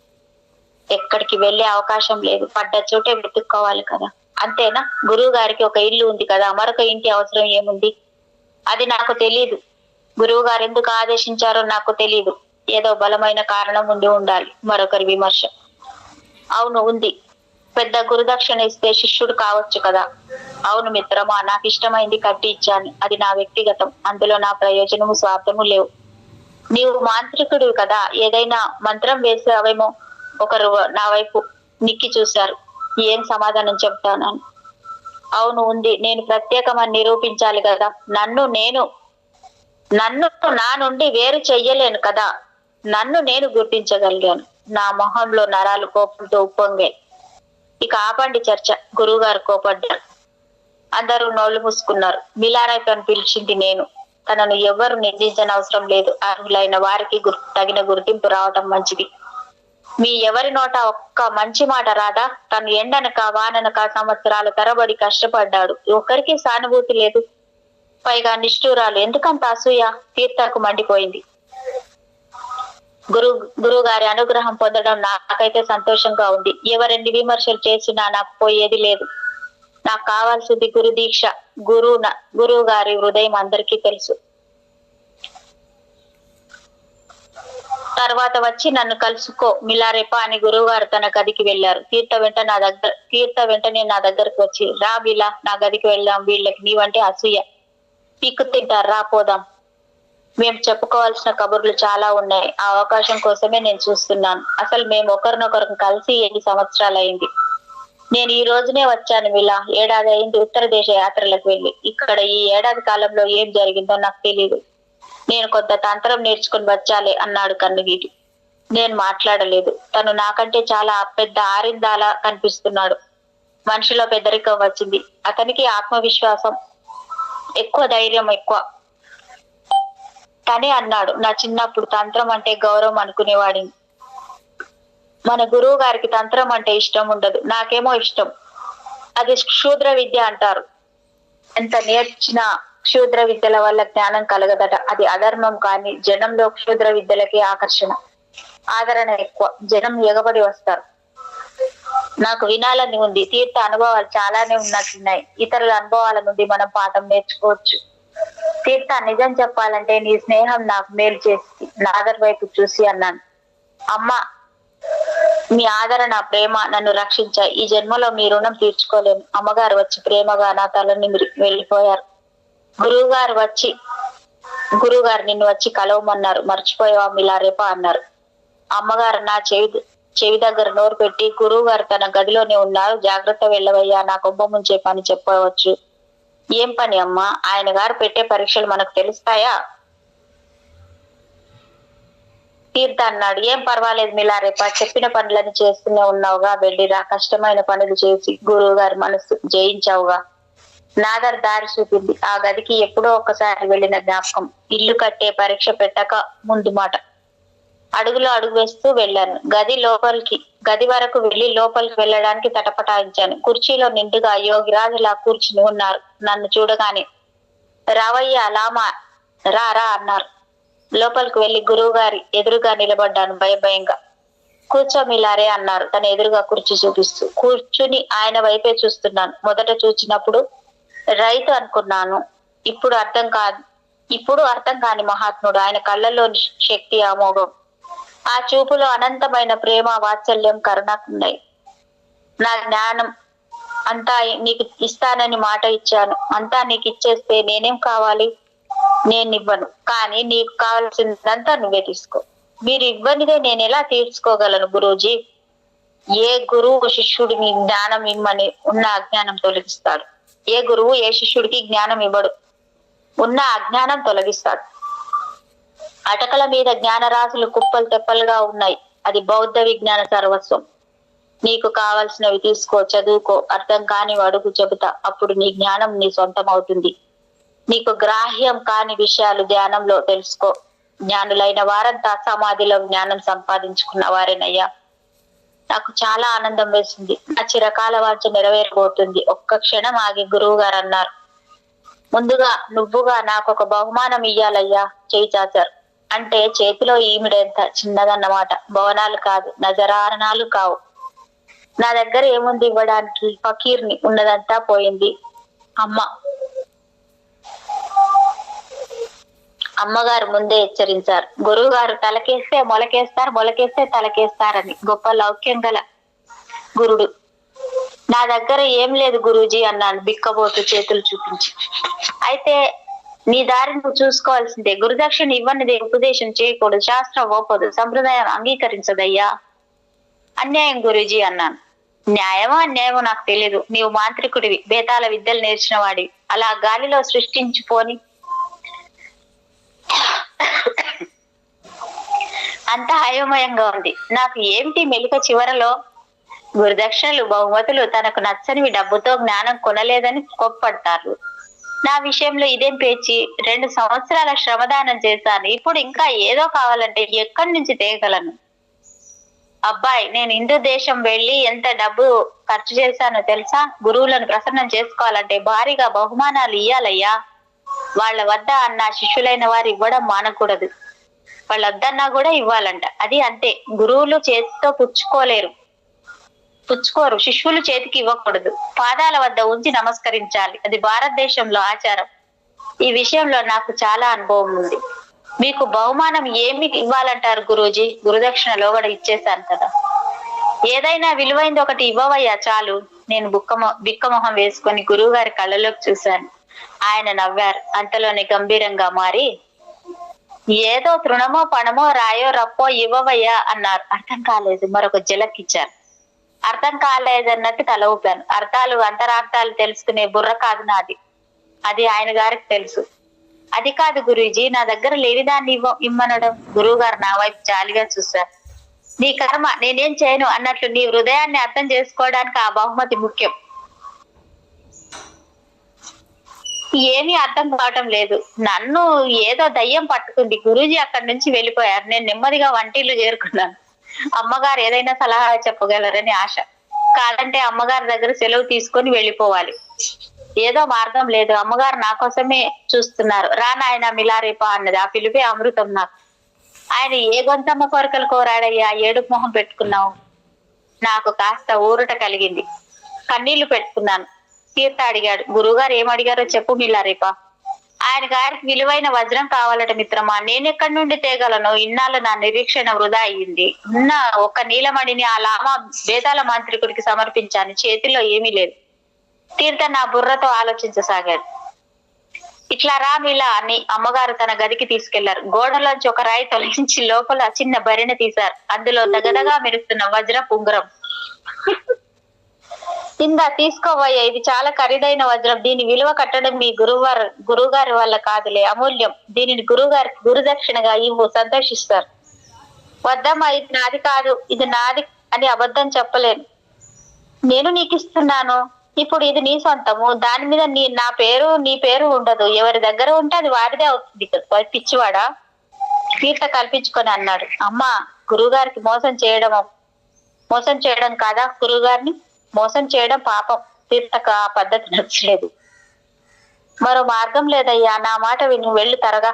ఎక్కడికి వెళ్లే అవకాశం లేదు. పడ్డ చోటే వెతుక్కోవాలి కదా. అంతేనా? గురువు గారికి ఒక ఇల్లు ఉంది కదా, మరొక ఇంటి అవసరం ఏముంది? అది నాకు తెలియదు. గురువు గారు ఎందుకు ఆదేశించారో నాకు తెలియదు. ఏదో బలమైన కారణం ఉండాలి. మరొకరి విమర్శ. అవును, ఉంది. పెద్ద గురుదక్షిణ ఇస్తే శిష్యుడు కావచ్చు కదా. అవును మిత్రమా, నాకు ఇష్టమైంది కట్టి ఇచ్చాను. అది నా వ్యక్తిగతం. అందులో నా ప్రయోజనము, స్వార్థము లేవు. నీవు మాంత్రికుడు కదా, ఏదైనా మంత్రం వేసావేమో. ఒకరు నా వైపు నిక్కి చూశారు. ఏం సమాధానం చెప్తానని. అవును, ఉంది. నేను ప్రత్యేకమని నిరూపించాలి కదా. నన్ను నా నుండి వేరు చెయ్యలేను కదా. నన్ను నేను గుర్తించగలిగాను. నా మొహంలో నరాలు కోపంతో ఉప్పొంగాయి. ఇక ఆపండి చర్చ. గురువు గారు కోపడ్డారు. అందరూ నోళ్లు మూసుకున్నారు. మిలారేపాను పిలిచింది నేను. తనను ఎవరు నిందించనవసరం లేదు. అర్హులైన వారికి తగిన గుర్తింపు రావటం మంచిది. మీ ఎవరి నోట ఒక్క మంచి మాట రాదా? తను ఎండనక వాననక సంవత్సరాల తరబడి కష్టపడ్డాడు. ఒక్కరికి సానుభూతి లేదు. పైగా నిష్ఠూరాలు. ఎందుకంత అసూయ? తీర్థకు మండిపోయింది. గురువు గారి అనుగ్రహం పొందడం నాకైతే సంతోషంగా ఉంది. ఎవరెన్ని విమర్శలు చేసినా నాకు పోయేది లేదు. నాకు కావాల్సింది గురు దీక్ష. గురువు గారి హృదయం అందరికీ తెలుసు. తర్వాత వచ్చి నన్ను కలుసుకో మిలారేప అని గురువు గారు తన గదికి వెళ్లారు. తీర్థ వెంటనే నా దగ్గరకు వచ్చి, రా బిలా, నా గదికి వెళ్దాం, వీళ్ళకి నీవంటే అసూయ, పిక్కు తింటారు, రా పోదాం, మేము చెప్పుకోవాల్సిన కబుర్లు చాలా ఉన్నాయి, ఆ అవకాశం కోసమే నేను చూస్తున్నాను. అసలు మేము ఒకరినొకరు కలిసి 7 సంవత్సరాలు అయింది. నేను ఈ రోజునే వచ్చాను విలా, ఏడాది అయింది ఉత్తర దేశ యాత్రలకు వెళ్ళి. ఇక్కడ ఈ ఏడాది కాలంలో ఏం జరిగిందో నాకు తెలియదు. నేను కొంత తంత్రం నేర్చుకుని వచ్చాలే అన్నాడు కన్నుగీటి. నేను మాట్లాడలేదు. తను నాకంటే చాలా పెద్ద ఆరిందాలా కనిపిస్తున్నాడు. మనిషిలో పెద్దరికం వచ్చింది. అతనికి ఆత్మవిశ్వాసం ఎక్కువ, ధైర్యం ఎక్కువ. తనే అన్నాడు, నా చిన్నప్పుడు తంత్రం అంటే గౌరవం అనుకునేవాడిని. మన గురువు గారికి తంత్రం అంటే ఇష్టం ఉండదు, నాకేమో ఇష్టం. అది క్షుద్ర విద్య అంటారు. ఎంత నేర్చినా క్షుద్ర విద్యల వల్ల జ్ఞానం కలగదట. అది అధర్మం. కానీ జనంలో క్షుద్ర విద్యలకి ఆదరణ ఎక్కువ. జనం ఎగబడి వస్తారు. నాకు వినాలని ఉంది. తీర్థ అనుభవాలు చాలానే ఉన్నట్టున్నాయి. ఇతరుల అనుభవాల నుండి మనం పాఠం నేర్చుకోవచ్చు. తీర్థ, నిజం చెప్పాలంటే నీ స్నేహం నాకు మేలు చేసి నాదర్ వైపు చూసి అన్నాను. అమ్మా, మీ ఆదరణ, ప్రేమ నన్ను రక్షించాయి. ఈ జన్మలో మీ రుణం తీర్చుకోలేను. అమ్మగారు వచ్చి ప్రేమగా నా తలని వెళ్ళిపోయారు. గురువుగారు నిన్ను వచ్చి కలవమన్నారు. మర్చిపోయావా మిలారేప అన్నారు. అమ్మగారు నా చెవి దగ్గర నోరు పెట్టి, గురువు గారు తన గదిలోనే ఉన్నారు, జాగ్రత్త, వెళ్ళవయ్యా, నా కొంప ముంచే పని చెప్పవచ్చు. ఏం పని అమ్మా? ఆయన గారు పెట్టే పరీక్షలు మనకు తెలుస్తాయా? తీర్థ అన్నాడు, ఏం పర్వాలేదు మిలారేప, చెప్పిన పనులని చేస్తూనే ఉన్నావుగా, వెళ్ళిరా. కష్టమైన పనులు చేసి గురువు గారి మనసు జయించావుగా. నాదర్ దారి చూపింది. ఆ గదికి ఎప్పుడో ఒకసారి వెళ్ళిన జ్ఞాపకం. ఇల్లు కట్టే పరీక్ష పెట్టక ముందు మాట. అడుగులో అడుగు వేస్తూ వెళ్ళాను. గది వరకు వెళ్లి లోపలికి వెళ్ళడానికి తటపటాయించాను. కుర్చీలో నిండుగా యోగిరాజులా కూర్చుని ఉన్నారు. నన్ను చూడగానే, రావయ్య లామా, రా అన్నారు. లోపలికి వెళ్లి గురువు గారి ఎదురుగా నిలబడ్డాను భయంగా. కూర్చో మిలారే అన్నారు తన ఎదురుగా కుర్చీ చూపిస్తూ. కూర్చుని ఆయన వైపే చూస్తున్నాను. మొదట చూచినప్పుడు రైతు అనుకున్నాను. ఇప్పుడు అర్థం కాని మహాత్ముడు. ఆయన కళ్ళల్లోని శక్తి అమోఘం. ఆ చూపులో అనంతమైన ప్రేమ, వాత్సల్యం, కరుణకున్నాయి. నా జ్ఞానం అంతా నీకు ఇస్తానని మాట ఇచ్చాను. అంతా నీకు ఇచ్చేస్తే నేనేం కావాలి? నేనివ్వను. కానీ నీకు కావాల్సిందంతా నువ్వే తీసుకో. మీరు ఇవ్వనిదే నేను ఎలా తీర్చుకోగలను గురూజీ? ఏ గురువు శిష్యుడిని జ్ఞానం ఇమ్మని ఉన్న అజ్ఞానం తొలగిస్తాడు? ఏ గురువు ఏ శిష్యుడికి జ్ఞానం ఇవ్వడు, ఉన్న అజ్ఞానం తొలగిస్తాడు. అటకల మీద జ్ఞానరాశులు కుప్పలు తెప్పలుగా ఉన్నాయి. అది బౌద్ధ విజ్ఞాన సర్వస్వం. నీకు కావలసినవి తీసుకో, చదువుకో. అర్థం కాని అడుగు, చెబుతా. అప్పుడు నీ జ్ఞానం నీ సొంతం అవుతుంది. నీకు గ్రాహ్యం కాని విషయాలు ధ్యానంలో తెలుసుకో. జ్ఞానులైన వారంతా సమాధిలో జ్ఞానం సంపాదించుకున్న వారేనయ్యా. నాకు చాలా ఆనందం వేసింది. నా చిరకాల వాంఛ నెరవేరబోతుంది. ఒక్క క్షణం ఆగి గురువు గారు అన్నారు, ముందుగా నువ్వుగా నాకు ఒక బహుమానం ఇయ్యాలయ్యా. చేయి చాచారు. అంటే చేతిలో ఈమిడెంత చిన్నదన్నమాట. భవనాలు కాదు, నజరారణాలు కావు. నా దగ్గర ఏముంది ఇవ్వడానికి? ఫకీర్ని. ఉన్నదంతా పోయింది. అమ్మగారు ముందే హెచ్చరించారు. గురువు గారు తలకేస్తే మొలకేస్తారు, మొలకేస్తే తలకేస్తారని. గొప్ప లౌక్యం గల గురుడు. నా దగ్గర ఏం లేదు గురూజీ అన్నాను బిక్కబోతూ చేతులు చూపించి. అయితే నీ దారి నువ్వు చూసుకోవాల్సిందే. గురుదక్షిణ ఇవ్వనిదే ఉపదేశం చేయకూడదు. శాస్త్రం ఒప్పదు, సంప్రదాయం అంగీకరించదయ్యా. అన్యాయం గురూజీ అన్నాను. న్యాయమో అన్యాయమో నాకు తెలియదు. నీవు మాంత్రికుడివి, బేతాల విద్యలు నేర్చిన వాడివి. అలా గాలిలో సృష్టించుపోని అంత అయోమయంగా ఉంది. నాకు ఏమిటి మెలిక? చివరలో గురుదక్షిణలు, బహుమతులు తనకు నచ్చనివి డబ్బుతో జ్ఞానం కొనలేదని కోప్పడతారు. నా విషయంలో ఇదేం పేచి? 2 సంవత్సరాల శ్రమదానం చేశాను. ఇప్పుడు ఇంకా ఏదో కావాలంటే ఎక్కడి నుంచి తేగలను? అబ్బాయి, నేను హిందూ దేశం వెళ్ళి ఎంత డబ్బు ఖర్చు చేశానో తెలుసా? గురువులను ప్రసన్నం చేసుకోవాలంటే భారీగా బహుమానాలు ఇయ్యాలయ్యా. వాళ్ళ వద్ద అన్న శిష్యులైన వారు ఇవ్వడం మానకూడదు. వాళ్ళ వద్దన్నా కూడా ఇవ్వాలంట. అది అంతే. గురువులు చేతితో పుచ్చుకోరు. శిష్యులు చేతికి ఇవ్వకూడదు. పాదాల వద్ద ఉంచి నమస్కరించాలి. అది భారతదేశంలో ఆచారం. ఈ విషయంలో నాకు చాలా అనుభవం ఉంది. మీకు బహుమానం ఏమి ఇవ్వాలంటారు గురూజీ? గురుదక్షిణలో కూడా ఇచ్చేసాను కదా. ఏదైనా విలువైంది ఒకటి ఇవ్వవయ్యా చాలు. నేను బిక్కమొహం వేసుకొని గురువు గారి కళ్ళలోకి చూశాను. ఆయన నవ్వారు. అంతలోనే గంభీరంగా మారి, ఏదో తృణమో పణమో రాయో రప్పో ఇవ్వవయ్యా అన్నారు. అర్థం కాలేదు. మరొక జలక్ ఇచ్చారు. అర్థం కాలేదన్నట్టు తల ఊపాను. అర్థాలు అంతరార్థాలు తెలుసుకునే బుర్ర కాదు నాది, అది ఆయన గారికి తెలుసు. అది కాదు గురూజీ, నా దగ్గర లేని దాన్ని ఇమ్మనడం. గురువు గారు నా వైపు జాలిగా చూశారు. నీ కర్మ, నేనేం చేయను అన్నట్లు నీ హృదయాన్ని అర్థం చేసుకోవడానికి ఆ బహుమతి ముఖ్యం. ఏమీ అర్థం కావటం లేదు. నన్ను ఏదో దయ్యం పట్టుకుంది. గురూజీ అక్కడి నుంచి వెళ్ళిపోయారు. నేను నెమ్మదిగా వంటిల్లు చేరుకున్నాను. అమ్మగారు ఏదైనా సలహా చెప్పగలరని ఆశ. కాదంటే అమ్మగారి దగ్గర సెలవు తీసుకొని వెళ్ళిపోవాలి. ఏదో మార్గం లేదు. అమ్మగారు నా కోసమే చూస్తున్నారు. రా నాయన మిలారేపా అన్నది. ఆ పిలిపే అమృతం నాకు. ఆయన ఏ గొంతమ్మ కోరికలు కోరాడయ్యా, ఏడుపు మొహం పెట్టుకున్నావు? నాకు కాస్త ఊరట కలిగింది. కన్నీళ్లు పెట్టుకున్నాను. తీర్థ అడిగాడు. గురువుగారు ఏమడిగారో చెప్పు మిలారేపా. ఆయన గారికి విలువైన వజ్రం కావాలట మిత్రమా. నేనెక్కడి నుండి తేగలను? ఇన్నాళ్ళు నా నిరీక్షణ వృధా అయ్యింది. ఉన్న ఒక నీలమణిని ఆ లామా వేదాల మాంత్రికుడికి సమర్పించాను. చేతిలో ఏమీ లేదు. తీర్థ నా బుర్రతో ఆలోచించసాగాడు. ఇట్లా రా మిలా అని అమ్మగారు తన గదికి తీసుకెళ్లారు. గోడలోంచి ఒక రాయి తొలగించి లోపల చిన్న బరిణ తీశారు. అందులో దగదగా మెరుస్తున్న వజ్ర ఉంగరం. ఇందా తీసుకోవయ్యా, ఇది చాలా ఖరీదైన వజ్రం. దీని విలువ కట్టడం మీ గురువుగారి వల్ల కాదులే, అమూల్యం. దీనిని గురువుగారికి గురుదక్షిణగా ఇవ్వు, సంతోషిస్తారు. వద్దమ్మా, ఇది నాది కాదు, ఇది నాది అని అబద్ధం చెప్పలేను. నేను నీకు ఇస్తున్నాను. ఇప్పుడు ఇది నీ సొంతము. దాని మీద నీ పేరు ఉండదు. ఎవరి దగ్గర ఉంటే అది వారిదే అవుతుంది. పిచ్చివాడా? తీర్థ కల్పించుకొని అన్నాడు. అమ్మా, గురువుగారికి మోసం చేయడం కాదా? గురువుగారిని మోసం చేయడం పాపం. తీర్థకు ఆ పద్ధతి నచ్చలేదు. మరో మార్గం లేదయ్యా, నా మాట విను, వెళ్ళు త్వరగా.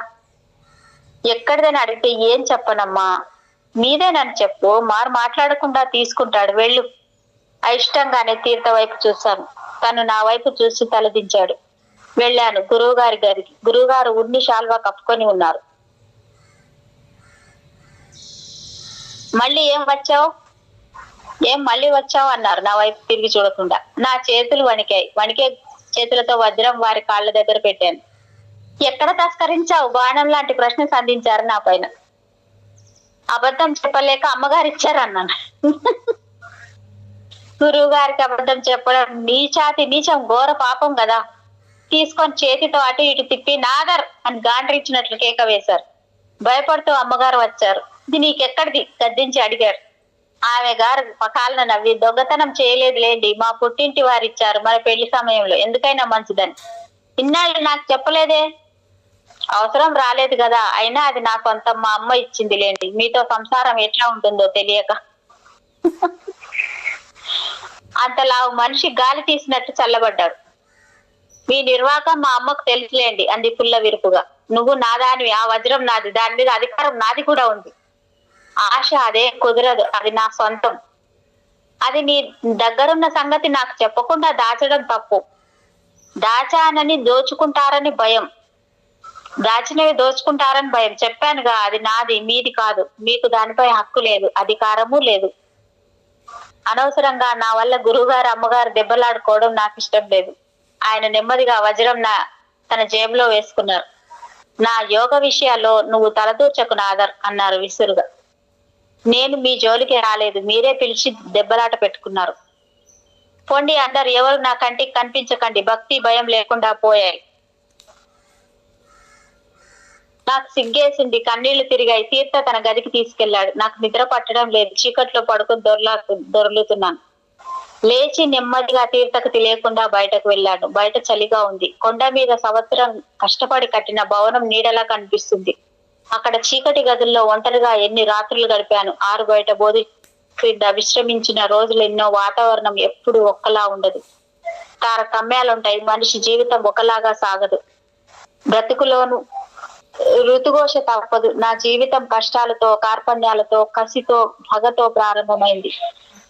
ఎక్కడిదని అడిగితే ఏం చెప్పనమ్మా, మీదేనని చెప్పు. మాట్లాడకుండా తీసుకుంటాడు, వెళ్ళు. అయిష్టంగానే తీర్థ వైపు చూశాను. తను నా వైపు చూసి తలదించాడు. వెళ్ళాను గురువు గారి గదికి. గురువుగారు ఉన్ని శాల్వా కప్పుకొని ఉన్నారు. మళ్ళీ మళ్ళీ వచ్చావు అన్నారు నా వైపు తిరిగి చూడకుండా. నా చేతులు వణికాయి. వణికే చేతులతో వజ్రం వారి కాళ్ళ దగ్గర పెట్టాను. ఎక్కడ తస్కరించావు? బాణం లాంటి ప్రశ్న సంధించారు నా పైన. అబద్ధం చెప్పలేక అమ్మగారు ఇచ్చారన్నాను. గురువు గారికి అబద్ధం చెప్పడం నీచం, ఘోర పాపం కదా. తీసుకొని చేతితో అటు ఇటు తిప్పి నాదర్ అని గాండ్రించినట్లు కేక వేశారు. భయపడుతూ అమ్మగారు వచ్చారు. ఇది నీకెక్కడిది? గద్దించి అడిగారు. ఆమె గారు పకాలను నవ్వి, దొంగతనం చేయలేదు లేండి, మా పుట్టింటి వారు ఇచ్చారు మన పెళ్లి సమయంలో, ఎందుకైనా మంచిదని. ఇన్నాళ్ళు నాకు చెప్పలేదే? అవసరం రాలేదు కదా. అయినా అది నా సొంతం, మా అమ్మ ఇచ్చింది లేండి. మీతో సంసారం ఎట్లా ఉంటుందో తెలియక. అంతలా మనిషి గాలి తీసినట్టు చల్లబడ్డాడు. మీ నిర్వాకం మా అమ్మకు తెలుసులేండి అంది పుల్ల విరుపుగా. నువ్వు నాదానివి, ఆ వజ్రం నాది, దాని మీద అధికారం నాది కూడా ఉంది. ఆశ అదే కుదరదు, అది నా సొంతం. అది నీ దగ్గరున్న సంగతి నాకు చెప్పకుండా దాచడం తప్పు. దాచానని దోచుకుంటారని భయం. దాచినవి దోచుకుంటారని భయం. చెప్పానుగా, అది నాది, మీది కాదు. మీకు దానిపై హక్కు లేదు, అధికారము లేదు. అనవసరంగా నా వల్ల గురువుగారు అమ్మగారు దెబ్బలాడుకోవడం నాకు ఇష్టం లేదు. ఆయన నెమ్మదిగా వజ్రం తన జేబులో వేసుకున్నారు. నా యోగ విషయాల్లో నువ్వు తలదూర్చకు నాదర్ అన్నారు విసురుగా. నేను మీ జోలికి రాలేదు, మీరే పిలిచి దెబ్బలాట పెట్టుకున్నారు. పొండి అందరు, ఎవరు నా కంటికి కనిపించకండి. భక్తి భయం లేకుండా పోయాయి. నాకు సిగ్గేసింది, కన్నీళ్లు తిరిగాయి. తీర్థ తన గదికి తీసుకెళ్లాడు. నాకు నిద్ర పట్టడం లేదు. చీకట్లో పడుకుని దొర్లుతున్నాను. లేచి నెమ్మదిగా తీర్థకు తెలియకుండా బయటకు వెళ్ళాడు. బయట చలిగా ఉంది. కొండ మీద సంవత్సరం కష్టపడి కట్టిన భవనం నీడలా కనిపిస్తుంది. అక్కడ చీకటి గదుల్లో ఒంటరిగా ఎన్ని రాత్రులు గడిపాను. ఆరు బయట బోధి క్రింద విశ్రమించిన రోజులు ఎన్నో. వాతావరణం ఎప్పుడు ఒక్కలా ఉండదు. తారతమ్యాలుంటాయి. మనిషి జీవితం ఒకలాగా సాగదు. బ్రతుకులోను ఋతుఘోష తప్పదు. నా జీవితం కష్టాలతో, కార్పణ్యాలతో, కసితో, పగతో ప్రారంభమైంది.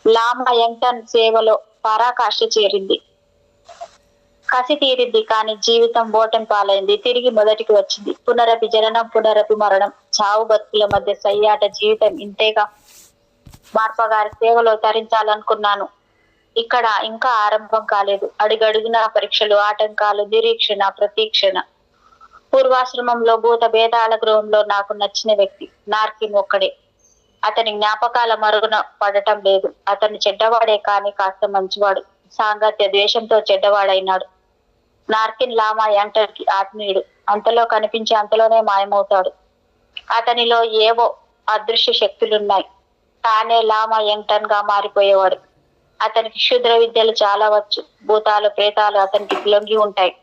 లామా యంగ్టన్ సేవలో పరాకాష్ఠ చేరింది. కసి తీరింది, కానీ జీవితం ఓటమి పాలైంది. తిరిగి మొదటికి వచ్చింది. పునరపి జననం, పునరపి మరణం. చావు బతుకుల మధ్య సయ్యాట జీవితం ఇంతేగా. మార్పగారి సేవలో తరించాలనుకున్నాను. ఇక్కడ ఇంకా ఆరంభం కాలేదు. అడుగడుగునా పరీక్షలు, ఆటంకాలు, నిరీక్షణ, ప్రతీక్షణ. పూర్వాశ్రమంలో భూత భేదాల గృహంలో నాకు నచ్చిన వ్యక్తి నార్కిన్ ఒక్కడే. అతని జ్ఞాపకాల మరుగున పడటం లేదు. అతను చెడ్డవాడే, కానీ కాస్త మంచివాడు. సాంగత్య ద్వేషంతో చెడ్డవాడైనాడు. నార్కిన్ లామా యాంగ్టర్ కి ఆత్మీయుడు. అంతలో కనిపించి అంతలోనే మాయమవుతాడు. అతనిలో ఏవో అదృశ్య శక్తులున్నాయి. తానే లామా యంగ్టన్ గా మారిపోయేవాడు. అతనికి క్షుద్ర విద్యలు చాలా వచ్చు. భూతాలు, ప్రేతాలు అతనికి లొంగి ఉంటాయి.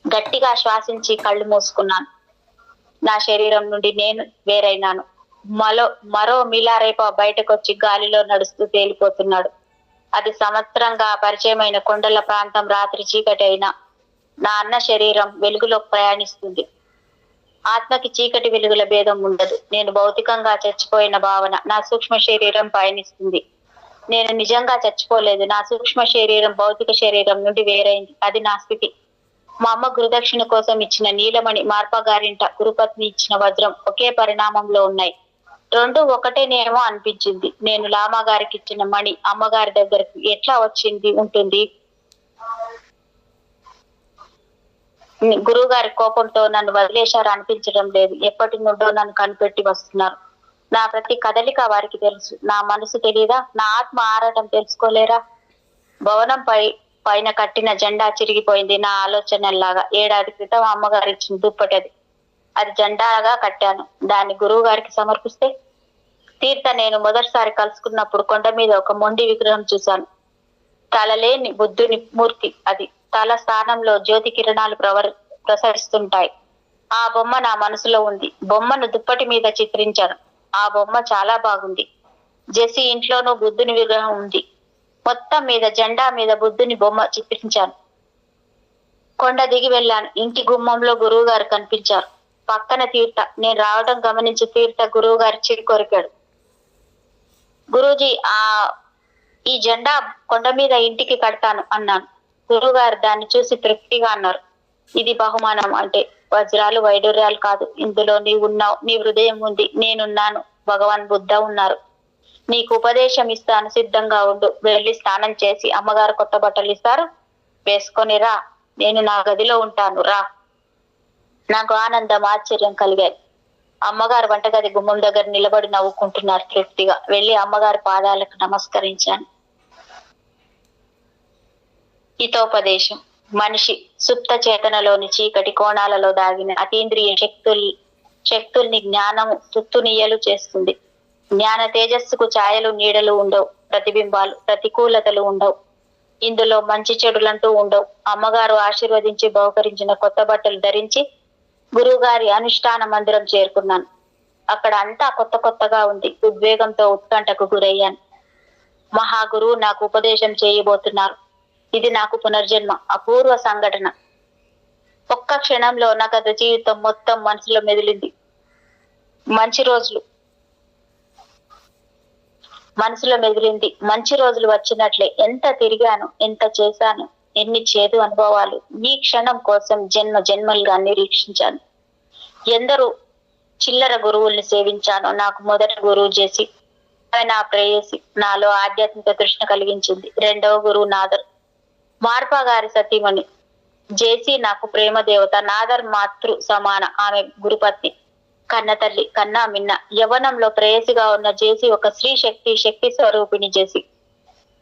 గట్టిగా శ్వాసించి కళ్ళు మూసుకున్నాను. నా శరీరం నుండి నేను వేరైనాను. మరో మిలారేప బయటకొచ్చి గాలిలో నడుస్తూ తేలిపోతున్నాడు. అది సంవత్సరంగా పరిచయమైన కొండల ప్రాంతం రాత్రి చీకటి అయినా నా అన్న శరీరం వెలుగులోకి ప్రయాణిస్తుంది. ఆత్మకి చీకటి వెలుగుల భేదం ఉండదు. నేను భౌతికంగా చచ్చిపోయిన భావన నా సూక్ష్మ శరీరం పయనిస్తుంది. నేను నిజంగా చచ్చిపోలేదు. నా సూక్ష్మ శరీరం భౌతిక శరీరం నుండి వేరైంది. అది నా స్థితి. మా అమ్మ గురుదక్షిణ కోసం ఇచ్చిన నీలమణి, మార్ప గారింట గురుపత్ని ఇచ్చిన వజ్రం ఒకే పరిణామంలో ఉన్నాయి. రెండు ఒకటేనేమో అనిపించింది. నేను లామా గారికి ఇచ్చిన మణి అమ్మగారి దగ్గరికి ఎట్లా వచ్చింది ఉంటుంది? గురువు గారి కోపంతో నన్ను వదిలేశారు అనిపించడం లేదు. ఎప్పటి నుండో నన్ను కనిపెట్టి వస్తున్నారు. నా ప్రతి కదలిక వారికి తెలుసు. నా మనసు తెలియదా? నా ఆత్మ ఆరాటం తెలుసుకోలేరా? భవనం పైన కట్టిన జెండా చిరిగిపోయింది. నా ఆలోచనలాగా. ఏడాది క్రితం అమ్మగారు ఇచ్చిన దుప్పటి అది జెండాగా కట్టాను. దాన్ని గురువు గారికి సమర్పిస్తే తీర్థ నేను మొదటిసారి కలుసుకున్నప్పుడు కొండ మీద ఒక మొండి విగ్రహం చూశాను. తలలేని బుద్ధుని మూర్తి అది. తల స్థానంలో జ్యోతి కిరణాలు ప్రసరిస్తుంటాయి. ఆ బొమ్మ నా మనసులో ఉంది. బొమ్మను దుప్పటి మీద చిత్రించాను. ఆ బొమ్మ చాలా బాగుంది. జెసి ఇంట్లోనూ బుద్ధుని విగ్రహం ఉంది. మొత్తం మీద జెండా మీద బుద్ధుని బొమ్మ చిత్రించాను. కొండ దిగి వెళ్ళాను. ఇంటి గుమ్మంలో గురువు గారు కనిపించారు. పక్కన తీర్థ. నేను రావడం గమనించి తీర్థ గురువు గారి చెవి కొరికాడు. గురూజీ, ఈ జెండా కొండ మీద ఇంటికి కడతాను అన్నాను. గురువు గారు దాన్ని చూసి తృప్తిగా అన్నారు. ఇది బహుమానం అంటే వజ్రాలు, వైడూర్యాలు కాదు. ఇందులో నీవున్నావు. నీ హృదయం ఉంది. నేనున్నాను. భగవాన్ బుద్ధ ఉన్నారు. నీకు ఉపదేశం ఇస్తాను. సిద్ధంగా ఉండు. వెళ్ళి స్నానం చేసి అమ్మగారు కొత్త బట్టలు ఇస్తారు, వేసుకొని రా. నేను నా గదిలో ఉంటాను, రా. నాకు ఆనందం, ఆశ్చర్యం కలిగాయి. అమ్మగారు వంటగది గుమ్మం దగ్గర నిలబడి నవ్వుకుంటున్నారు తృప్తిగా. వెళ్ళి అమ్మగారి పాదాలకు నమస్కరించాను. హితోపదేశం. మనిషి సుప్త చేతనలోని చీకటి కోణాలలో దాగిన అతీంద్రియ శక్తుల్ని జ్ఞానము తుత్తునియలు చేస్తుంది. జ్ఞాన తేజస్సుకు ఛాయలు, నీడలు ఉండవు. ప్రతిబింబాలు, ప్రతికూలతలు ఉండవు. ఇందులో మంచి చెడులంటూ ఉండవు. అమ్మగారు ఆశీర్వదించి బహుకరించిన కొత్త బట్టలు ధరించి గురువుగారి అనుష్ఠాన మందిరం చేరుకున్నాను. అక్కడ అంతా కొత్త కొత్తగా ఉంది. ఉద్వేగంతో ఉత్కంఠకు గురయ్యాను. మహాగురువు నాకు ఉపదేశం చేయబోతున్నారు. ఇది నాకు పునర్జన్మ, అపూర్వ సంఘటన. ఒక్క క్షణంలో నా గత జీవితం మొత్తం మనసులో మెదిలింది. మంచి రోజులు వచ్చినట్లే. ఎంత తిరిగాను, ఎంత చేశాను, ఎన్ని చేదు అనుభవాలు. ఈ క్షణం కోసం జన్మ జన్మలుగా నిరీక్షించాను. ఎందరూ చిల్లర గురువుల్ని సేవించాను. నాకు మొదటి గురువు జెసి, నా ప్రేయసి, నాలో ఆధ్యాత్మిక తృష్ణ కలిగించింది. రెండవ గురువు నాదర్, మార్పా గారి సతీమణి. జేసీ నాకు ప్రేమ దేవత. నాదర్ మాతృ సమాన. ఆమె గురుపత్ని, కన్న తల్లి, కన్నా మిన్న. యవ్వనంలో ప్రేయసిగా ఉన్న జేసీ ఒక స్త్రీ శక్తి స్వరూపిణి జేసీ.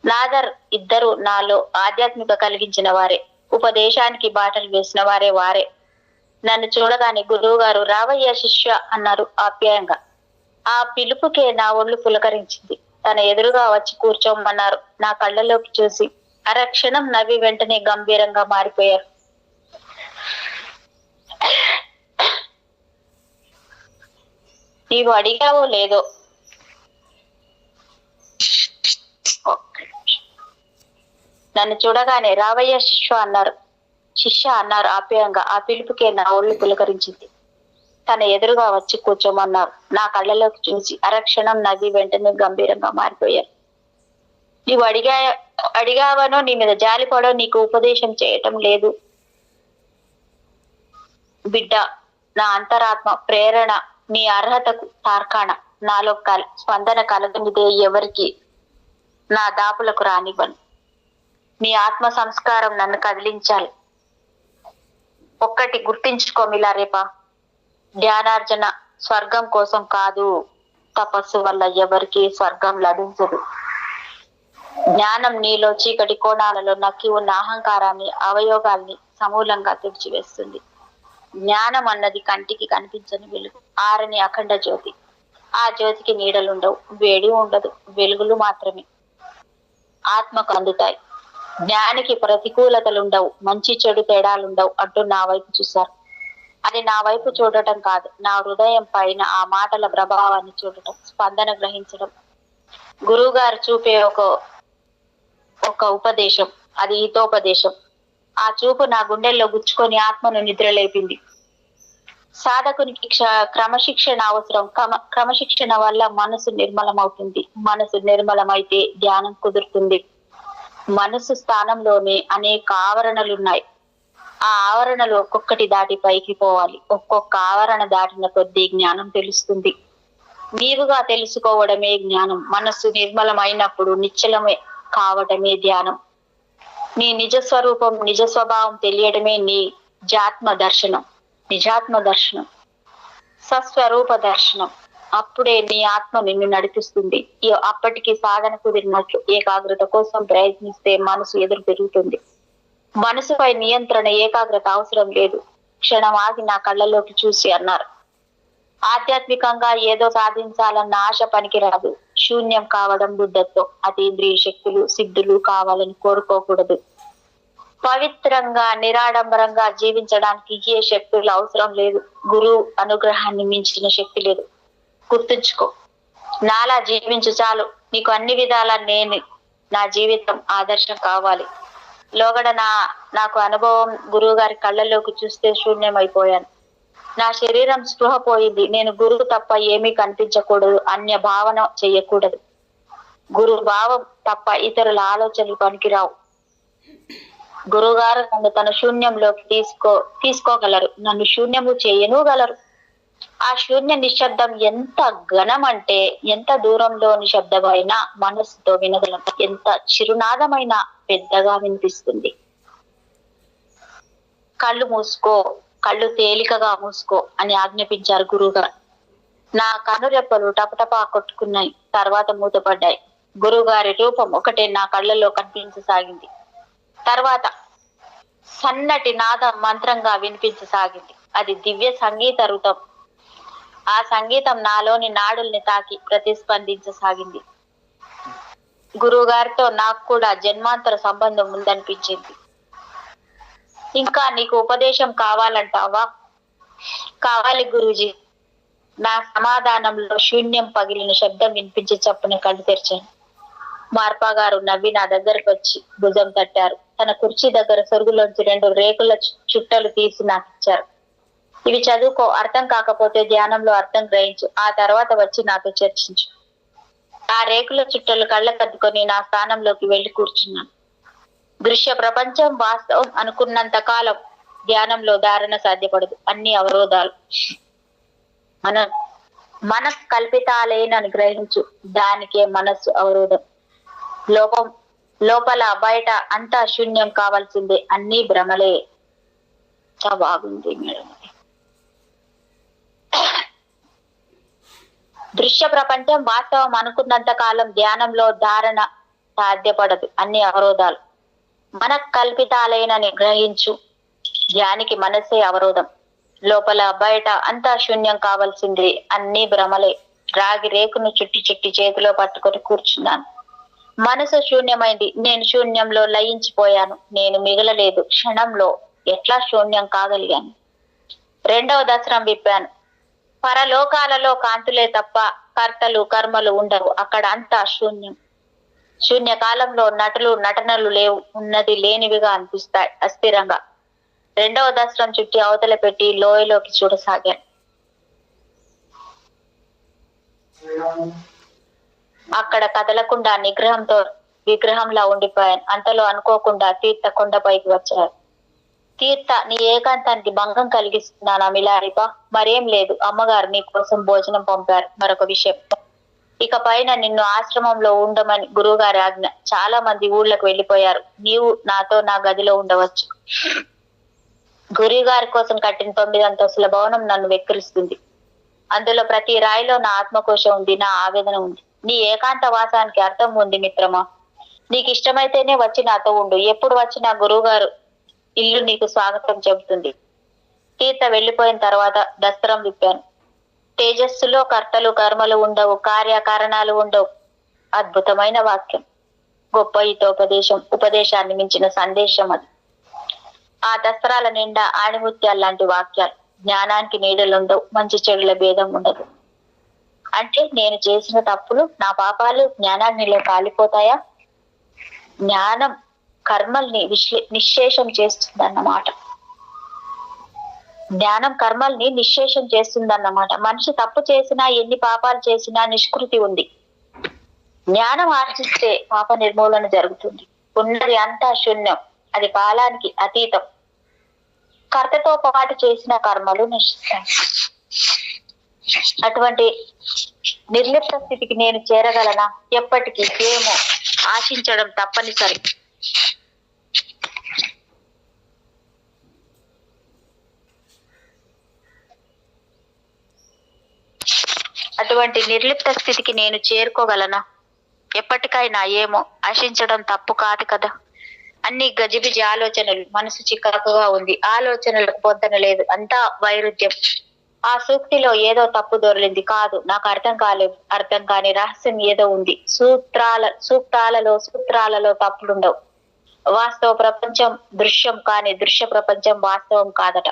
నాదర్ ఇద్దరు నాలో ఆధ్యాత్మిక కలిగించిన వారే. ఉపదేశానికి బాటలు వేసిన వారే. నన్ను చూడగానే గురువు గారు రావయ్య శిష్య అన్నారు ఆప్యాయంగా. ఆ పిలుపుకే నా ఒళ్ళు పులకరించింది. తన ఎదురుగా వచ్చి కూర్చోమన్నారు. నా కళ్ళలోకి చూసి అరక్షణం నవ్వి వెంటనే గంభీరంగా మారిపోయారు. నీవు అడిగావో లేదో, నన్ను చూడగానే రావయ్య శిష్య అన్నారు ఆప్యాయంగా. ఆ పిలుపుకే నా ఒళ్ళు పులకరించింది. తన ఎదురుగా వచ్చి కూర్చోమన్నారు. నా కళ్ళలోకి చూసి అరక్షణం నవ్వి వెంటనే గంభీరంగా మారిపోయారు. నీవు అడిగావనో నీ మీద జాలిపడో నీకు ఉపదేశం చేయటం లేదు. బిడ్డ, నా అంతరాత్మ ప్రేరణ నీ అర్హతకు తార్కాణ. నాలో స్పందన కలగనిదే ఎవరికి నా దాపులకు రానివ్వను. నీ ఆత్మ సంస్కారం నన్ను కదిలించాలి. ఒక్కటి గుర్తించుకో మిలారేపా, ధ్యానార్జన స్వర్గం కోసం కాదు. తపస్సు వల్ల ఎవరికి స్వర్గం లభించదు. జ్ఞానం నీలో చీకటి కోణాలలో నక్కి ఉన్న అహంకారాన్ని, అవయోగాల్ని సమూలంగా తుడిచివేస్తుంది. జ్ఞానం అన్నది కంటికి కనిపించని వెలుగు, ఆరని అఖండ జ్యోతి. ఆ జ్యోతికి నీడలుండవు, వేడి ఉండదు, వెలుగులు మాత్రమే ఆత్మకు అందుతాయి. జ్ఞానికి ప్రతికూలతలుండవు, మంచి చెడు తేడాలుండవు అంటూ నా వైపు చూశారు. అది నా వైపు చూడటం కాదు, నా హృదయం పైన ఆ మాటల ప్రభావాన్ని చూడటం, స్పందన గ్రహించడం. గురువు గారు చూపే ఒక ఉపదేశం, అది హితోపదేశం. ఆ చూపు నా గుండెల్లో గుచ్చుకొని ఆత్మను నిద్రలేపింది. సాధకునికి క్రమశిక్షణ అవసరం. క్రమశిక్షణ వల్ల మనసు నిర్మలమవుతుంది. మనసు నిర్మలమైతే ధ్యానం కుదురుతుంది. మనసు స్థానంలోనే అనేక ఆవరణలున్నాయి. ఆ ఆవరణలు ఒక్కొక్కటి దాటి పైకి పోవాలి. ఒక్కొక్క ఆవరణ దాటిన కొద్దీ జ్ఞానం తెలుస్తుంది. నీవుగా తెలుసుకోవడమే జ్ఞానం. మనస్సు నిర్మలమైనప్పుడు నిశ్చలమే కావడమే ధ్యానం. నీ నిజ స్వరూపం, నిజ స్వభావం తెలియడమే నిజాత్మ దర్శనం. సస్వరూప దర్శనం. అప్పుడే నీ ఆత్మ నిన్ను నడిపిస్తుంది. అప్పటికి సాధన కుదిరినట్లు ఏకాగ్రత కోసం ప్రయత్నిస్తే మనసు ఎదురు తిరుగుతుంది. మనసుపై నియంత్రణ, ఏకాగ్రత అవసరం లేదు. క్షణం ఆగి నా కళ్ళలోకి చూసి అన్నారు, ఆధ్యాత్మికంగా ఏదో సాధించాలన్న ఆశ పనికిరాదు. శూన్యం కావడం బుద్ధత్వం. అతీంద్రియ శక్తులు, సిద్ధులు కావాలని కోరుకోకూడదు. పవిత్రంగా, నిరాడంబరంగా జీవించడానికి ఏ శక్తులు అవసరం లేదు. గురువు అనుగ్రహాన్ని మించిన శక్తి లేదు. గుర్తుంచుకో, నాలా జీవించు చాలు. నీకు అన్ని విధాలా నా జీవితం ఆదర్శం కావాలి. లోగడ నాకు అనుభవం. గురువు గారి కళ్ళలోకి చూస్తే శూన్యమైపోయాను. నా శరీరం స్పృహ పోయింది. నేను గురువు తప్ప ఏమీ కనిపించకూడదు. అన్య భావన చెయ్యకూడదు. గురు భావం తప్ప ఇతరుల ఆలోచనలు పనికిరావు. గురువుగారు నన్ను తన శూన్యంలోకి తీసుకోగలరు. నన్ను శూన్యము చేయనుగలరు. ఆ శూన్య నిశ్శబ్దం ఎంత ఘనం అంటే, ఎంత దూరంలో నిశ్శబ్దమైనా మనస్సుతో వినగలం. ఎంత చిరునాదమైనా పెద్దగా వినిపిస్తుంది. కళ్ళు మూసుకో, కళ్ళు తేలికగా మూసుకో అని ఆజ్ఞాపించారు గురువుగారు. నా కనురెప్పలు టపటపా కొట్టుకున్నాయి, తర్వాత మూతపడ్డాయి. గురువుగారి రూపం ఒకటే నా కళ్ళలో కనిపించసాగింది. తర్వాత సన్నటి నాదం మంత్రంగా వినిపించసాగింది. అది దివ్య సంగీత ఋతం. ఆ సంగీతం నాలోని నాడుల్ని తాకి ప్రతిస్పందించసాగింది. గురువు గారితో నాకు కూడా జన్మాంతర సంబంధం ఉందనిపించింది. ఇంకా నీకు ఉపదేశం కావాలంటావా? కావాలి గురూజీ. నా సమాధానంలో శూన్యం పగిలిన శబ్దం వినిపించి చప్పున కళ్ళు తెరిచాను. మార్పా గారు నవ్వి నా దగ్గరకు వచ్చి భుజం తట్టారు. తన కుర్చీ దగ్గర సొరుగులోంచి 2 రేకుల చుట్టలు తీసి నాకు ఇచ్చారు. ఇవి చదువుకో, అర్థం కాకపోతే ధ్యానంలో అర్థం గ్రహించు, ఆ తర్వాత వచ్చి నాతో చర్చించు. ఆ రేకుల చుట్టలు కళ్ళకద్దుకొని నా స్థానంలోకి వెళ్లి కూర్చున్నాను. దృశ్య ప్రపంచం వాస్తవం అనుకున్నంత కాలం ధ్యానంలో ధారణ సాధ్యపడదు. అన్ని అవరోధాలు మన కల్పితాలేనని గ్రహించు. దానికే మనస్సు అవరోధం. లోపల బయట అంతా శూన్యం కావాల్సిందే. అన్ని భ్రమలే. చాలా బాగుంది మేడం. దృశ్య ప్రపంచం వాస్తవం అనుకున్నంత కాలం ధ్యానంలో ధారణ సాధ్యపడదు. అన్ని అవరోధాలు మన కల్పితాలేనని గ్రహించు. ధ్యానికి మనసే అవరోధం. లోపల బయట అంతా శూన్యం కావాల్సిందే. అన్ని భ్రమలే. రాగి రేకును చుట్టి చేతిలో పట్టుకొని కూర్చున్నాను. మనసు శూన్యమైంది. నేను శూన్యంలో లయించిపోయాను. నేను మిగలలేదు. క్షణంలో ఎట్లా శూన్యం కాగలిగాను? 2వ దశనం విప్పాను. పరలోకాలలో కాంతులే తప్ప కర్తలు కర్మలు ఉండవు. అక్కడ అంతా శూన్యం. శూన్య కాలంలో నటనలు లేవు. ఉన్నది లేనివిగా అనిపిస్తాయి అస్థిరంగా. 2వ దశనం చుట్టి అవతల పెట్టి లోయలోకి చూడసాగాను. అక్కడ కదలకుండా నిగ్రహంతో విగ్రహంలా ఉండిపోయాను. అంతలో అనుకోకుండా తీర్థ కొండపైకి వచ్చారు. తీర్థ, నీ ఏకాంతానికి భంగం కలిగిస్తున్నానా మిలారిపా? మరేం లేదు, అమ్మగారు నీ కోసం భోజనం పంపారు. మరొక విషయం, ఇక పైన నిన్ను ఆశ్రమంలో ఉండమని గురువుగారి ఆజ్ఞ. చాలా మంది ఊళ్ళకు వెళ్ళిపోయారు. నీవు నాతో నా గదిలో ఉండవచ్చు. గురువుగారి కోసం కట్టిన 9 అంతస్తుల భవనం నన్ను వెక్కిరిస్తుంది. అందులో ప్రతి రాయిలో నా ఆత్మకోశం ఉంది, నా ఆవేదన ఉంది. నీ ఏకాంత వాసానికి అర్థం ఉంది మిత్రమా. నీకు ఇష్టమైతేనే వచ్చి నాతో ఉండు. ఎప్పుడు వచ్చినా గురువుగారు ఇల్లు నీకు స్వాగతం చెబుతుంది. తీర్థ వెళ్ళిపోయిన తర్వాత దస్త్రం విప్పాను. తేజస్సులో కర్తలు కర్మలు ఉండవు, కార్యకారణాలు ఉండవు. అద్భుతమైన వాక్యం, గొప్ప ఉపదేశాన్ని మించిన సందేశం అది. ఆ దస్త్రాల నిండా ఆణిముత్యాలు లాంటి వాక్యాలు. జ్ఞానానికి నీడలుండవు, మంచి చెడుల భేదం ఉండదు. అంటే నేను చేసిన తప్పులు, నా పాపాలు జ్ఞానాగ్నిలో కాలిపోతాయా? జ్ఞానం కర్మల్ని నిశ్శేషం చేస్తుందన్నమాట. జ్ఞానం కర్మల్ని నిశ్శేషం చేస్తుందన్నమాట. మనిషి తప్పు చేసినా, ఎన్ని పాపాలు చేసినా నిష్కృతి ఉంది. జ్ఞానం ఆర్జిస్తే పాప నిర్మూలన జరుగుతుంది. ఉన్నది అంతా శూన్యం, అది కాలానికి అతీతం. కర్తతో పాటు చేసిన కర్మలు నశిస్తాయి. అటువంటి నిర్లిప్త స్థితికి నేను చేరగలనా? ఎప్పటికీ ఏమో, ఆశించడం తప్పనిసరి. అటువంటి నిర్లిప్త స్థితికి నేను చేరుకోగలనా? ఎప్పటికైనా ఏమో, ఆశించడం తప్పు కాదు కదా. అన్ని గజిబిజి ఆలోచనలు, మనసు చికాకుగా ఉంది. ఆలోచనలకు పొందన లేదు, అంతా వైరుధ్యం. ఆ సూక్తిలో ఏదో తప్పు దొరికింది. కాదు, నాకు అర్థం కాలేదు. అర్థం కాని రహస్యం ఏదో ఉంది. సూత్రాలలో తప్పులుండవు. వాస్తవ ప్రపంచం దృశ్యం, కానీ దృశ్య ప్రపంచం వాస్తవం కాదట.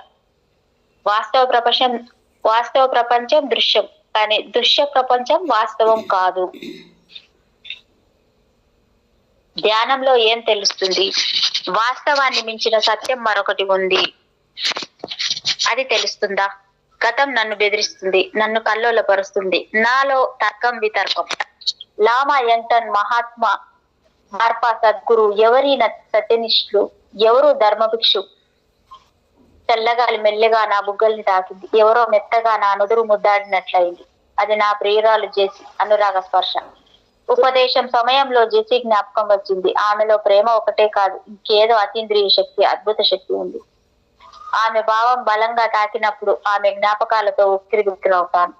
వాస్తవ ప్రపంచం దృశ్యం, కానీ దృశ్య ప్రపంచం వాస్తవం కాదు. ధ్యానంలో ఏం తెలుస్తుంది? వాస్తవాన్ని మించిన సత్యం మరొకటి ఉంది. అది తెలుస్తుందా? గతం నన్ను బెదిరిస్తుంది, నన్ను కల్లోలపరుస్తుంది. నాలో తర్కం వితర్కం. లామా యంగ్టన్, మహాత్మా, మార్పా, సద్గురు, ఎవరి సత్యనిష్ఠులు, ఎవరు ధర్మభిక్షు. తెల్లగాలి మెల్లగా నా బుగ్గల్ని తాకింది. ఎవరో మెత్తగా నా నుదురు ముద్దాడినట్లయింది. అది నా ప్రియురాలు జెసి అనురాగ స్పర్శ. ఉపదేశం సమయంలో జెసి జ్ఞాపకం వచ్చింది. ఆమెలో ప్రేమ ఒకటే కాదు, ఇంకేదో అతీంద్రియ శక్తి, అద్భుత శక్తి ఉంది. ఆమె భావం బలంగా తాకినప్పుడు ఆమె జ్ఞాపకాలతో ఉక్కిరిబిక్కిరవుతాను.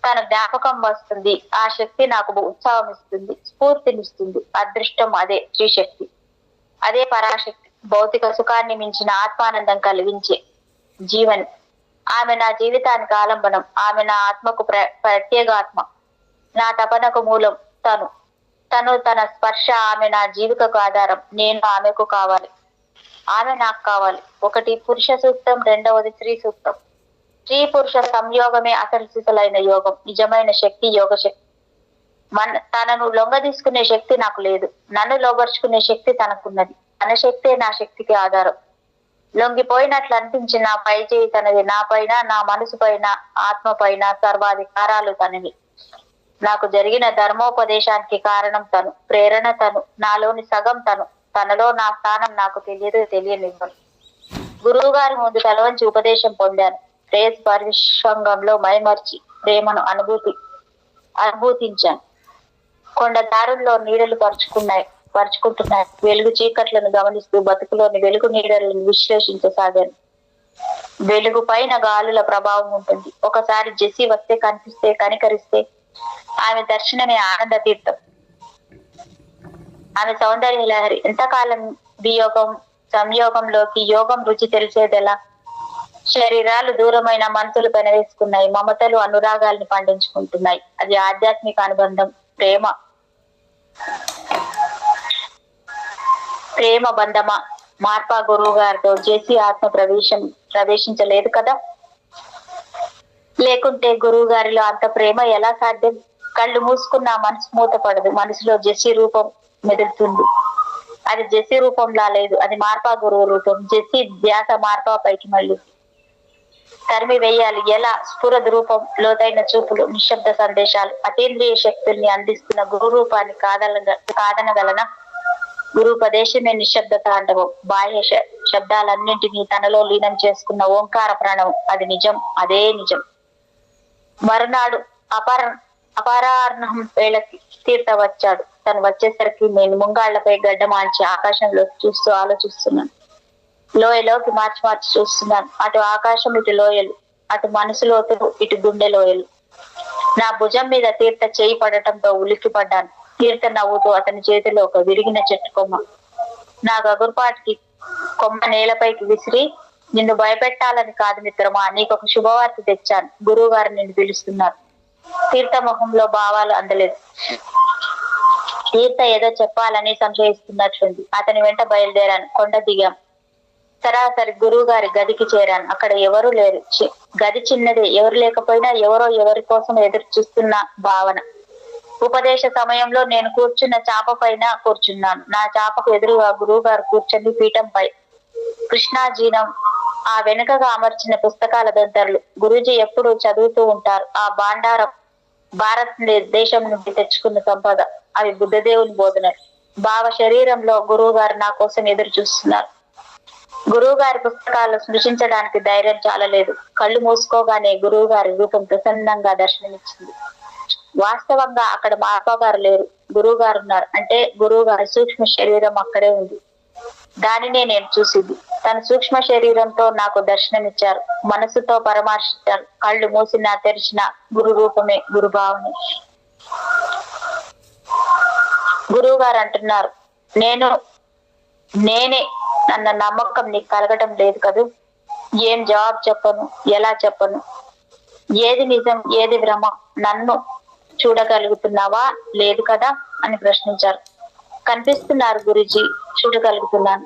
తన జ్ఞాపకం వస్తుంది. ఆ శక్తి నాకు ఉత్సాహం ఇస్తుంది, స్ఫూర్తినిస్తుంది. అదృష్టం అదే శ్రీశక్తి, అదే పరాశక్తి. భౌతిక సుఖాన్ని మించిన ఆత్మానందం కలిగించే జీవన్. ఆమె నా జీవితానికి ఆలంబనం. ఆమె నా ఆత్మకు ప్రత్యేగాత్మ, నా తపనకు మూలం. తన స్పర్శ ఆమె నా జీవికకు ఆధారం. నేను ఆమెకు కావాలి, ఆమె నాకు కావాలి. ఒకటి పురుష సూక్తం, రెండవది స్త్రీ సూక్తం. స్త్రీ పురుష సంయోగమే అసలు సిసలైన యోగం, నిజమైన శక్తి, యోగ శక్తి. తనను లొంగ తీసుకునే శక్తి నాకు లేదు, నన్ను లోబర్చుకునే శక్తి తనకున్నది. తన శక్తే నా శక్తికి ఆధారం. లొంగిపోయినట్లు అనిపించి నా పై చేయి తనది. నా పైన, నా మనసు పైన, ఆత్మ పైన సర్వాధికారాలు తనవి. నాకు జరిగిన ధర్మోపదేశానికి కారణం తను, ప్రేరణ తను, నాలోని సగం తను. తనలో నా స్థానం నాకు తెలియనివ్వను. గురువు గారి ముందు తలవంచి ఉపదేశం పొందాను. ప్రేస్ పరిసంగంలో మైమర్చి ప్రేమను అనుభూతించాను. కొండ దారుల్లో నీడలు పరుచుకుంటున్నాయి. వెలుగు చీకట్లను గమనిస్తూ బతుకులోని వెలుగు నీడలను విశ్లేషించసాగాను. వెలుగు పైన గాలుల ప్రభావం ఉంటుంది. ఒకసారి జెసి వస్తే, కనిపిస్తే, కనికరిస్తే ఆమె దర్శనమే ఆనంద తీర్థం. ఆమె సౌందర్య లహరి. ఎంతకాలం వియోగం సంయోగంలోకి యోగం రుచి తెలిసేదెలా? శరీరాలు దూరమైన మనసులు పెనవేసుకున్నాయి. మమతలు అనురాగాల్ని పండించుకుంటున్నాయి. అది ఆధ్యాత్మిక అనుబంధం, ప్రేమ బంధమా? మార్పా గురువు గారితో జెసి ఆత్మ ప్రవేశించలేదు కదా. లేకుంటే గురువు గారిలో అంత ప్రేమ ఎలా సాధ్యం? కళ్ళు మూసుకున్న మనసు మూతపడదు. మనసులో జెసి రూపం మెదులుతుంది. అది జెసి రూపంలా లేదు, అది మార్పా గురువు రూపం. జెసి ధ్యాస మార్పా పైకి మళ్ళీ తరిమి వేయాలి ఎలా? స్ఫురద రూపం, లోతైన చూపులు, నిశ్శబ్ద సందేశాలు, అతీంద్రియ శక్తుల్ని అందిస్తున్న గురు రూపాన్ని కాదనగలన? గురుపదేశమే నిశ్శబ్ద తాండవం. బాహ్య శబ్దాలన్నింటినీ తనలో లీనం చేసుకున్న ఓంకార ప్రాణవం. అది నిజం, అదే నిజం. మరునాడు అపరాహ్నం వేళకి తీర్థ వచ్చాడు. తను వచ్చేసరికి నేను ముంగాళ్లపై గడ్డ మాంచి ఆకాశంలోకి చూస్తూ ఆలోచిస్తున్నాను. లోయలోకి మార్చి మార్చి చూస్తున్నాను. అటు ఆకాశం, ఇటు లోయలు, అటు మనసు లోతులు, ఇటు గుండె లోయలు. నా భుజం మీద తీర్థ చేయి పడటంతో ఉలిక్కి పడ్డాను. తీర్థ నవ్వుతూ అతని చేతిలో ఒక విరిగిన చెట్టు కొమ్మ. నా గగురుపాటికి కొమ్మ నేలపైకి విసిరి, నిన్ను భయపెట్టాలని కాదు మిత్రమా, నీకొక శుభవార్త తెచ్చాను. గురువు గారు నిన్ను పిలుస్తున్నారు. తీర్థ ముఖంలో భావాలు అందలేదు. తీర్థ ఏదో చెప్పాలని సంశయిస్తున్నట్లుంది. అతని వెంట బయలుదేరాను. కొండ దిగాం. సరాసరి గురువు గారి గదికి చేరాను. అక్కడ ఎవరూ లేరు. గది చిన్నదే. ఎవరు లేకపోయినా ఎవరో ఎవరి కోసం ఎదురు చూస్తున్న భావన. ఉపదేశ సమయంలో నేను కూర్చున్న చాప పైన కూర్చున్నాను. నా చాపకు ఎదురుగా గురువు గారు కూర్చొని పీఠంపై కృష్ణాజీనం, ఆ వెనుకగా అమర్చిన పుస్తకాల దొంతర్లు. గురూజీ ఎప్పుడు చదువుతూ ఉంటారు. ఆ భాండారం భారత దేశం నుండి తెచ్చుకున్న సంపద. అవి బుద్ధదేవుని బోధనలు. భావ శరీరంలో గురువు గారు నా కోసం ఎదురు చూస్తున్నారు. గురువు గారి పుస్తకాలు సృష్టించడానికి ధైర్యం చాలలేదు. కళ్ళు మూసుకోగానే గురువు గారి రూపం ప్రసన్నంగా దర్శనమిచ్చింది. వాస్తవంగా అక్కడ మా అప్పగారు లేరు, గురువు గారు ఉన్నారు. అంటే గురువు గారి సూక్ష్మ శరీరం అక్కడే ఉంది. దానినే నేను చూసింది. తన సూక్ష్మ శరీరంతో నాకు దర్శనమిచ్చారు. మనసుతో పరామర్శించారు. కళ్ళు మూసినా తెరిచిన గురు రూపమే, గురుభావనే. గురువు గారు అంటున్నారు, నేనే నన్న నమ్మకం నీకు కలగటం లేదు కదూ. ఏం జవాబు చెప్పను, ఎలా చెప్పను? ఏది నిజం, ఏది భ్రమ? నన్ను చూడగలుగుతున్నావా? లేదు కదా అని ప్రశ్నించారు. కనిపిస్తున్నారు గురూజీ, చూడగలుగుతున్నాను.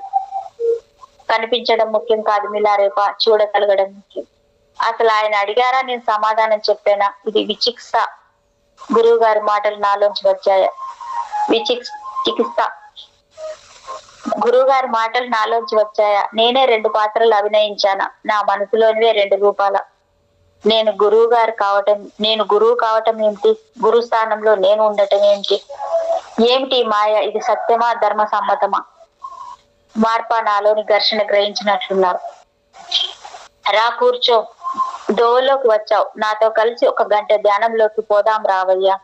కనిపించడం ముఖ్యం కాదు మిలారేప, చూడగలగడం ముఖ్యం. అసలు ఆయన అడిగారా, నేను సమాధానం చెప్పానా? ఇది విచికిత్స. గురువు గారి మాటలు నాలోంచి వచ్చాయా? చికిత్స. గురువు గారి మాటలు నాలోంచి వచ్చాయా? నేనే 2 పాత్రలు అభినయించానా? నా మనసులోనివే 2 రూపాల. నేను గురువు కావటం ఏమిటి? గురు స్థానంలో నేను ఉండటం ఏమిటి? ఏమిటి మాయ? ఇది సత్యమా, ధర్మ సమ్మతమా? మార్పా నాలోని ఘర్షణ గ్రహించినట్లున్నారు. రా కూర్చో. దోవలోకి వచ్చావు. నాతో కలిసి 1 గంట ధ్యానంలోకి పోదాం రావయ్యా.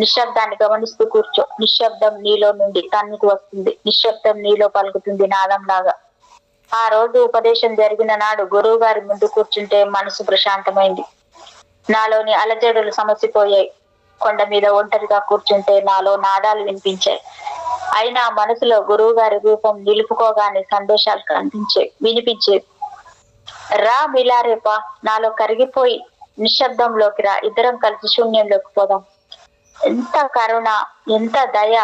నిశ్శబ్దాన్ని గమనిస్తూ కూర్చో. నిశ్శబ్దం నీలో నుండి తన్నుకు వస్తుంది. నిశ్శబ్దం నీలో పలుకుతుంది నాదంలాగా. ఆ రోజు ఉపదేశం జరిగిన నాడు గురువు గారి ముందు కూర్చుంటే మనసు ప్రశాంతమైంది. నాలోని అలజడులు సమసిపోయాయి. కొండ మీద ఒంటరిగా కూర్చుంటే నాలో నాదాలు వినిపించాయి. అయినా మనసులో గురువు గారి రూపం నిలుపుకోగానే సందేశాలు వినిపించేవి. రా మిలారేప, నాలో కరిగిపోయి నిశ్శబ్దంలోకి రా. ఇద్దరం కలిసి శూన్యంలోకి పోదాం. ఎంత కరుణ, ఎంత దయ!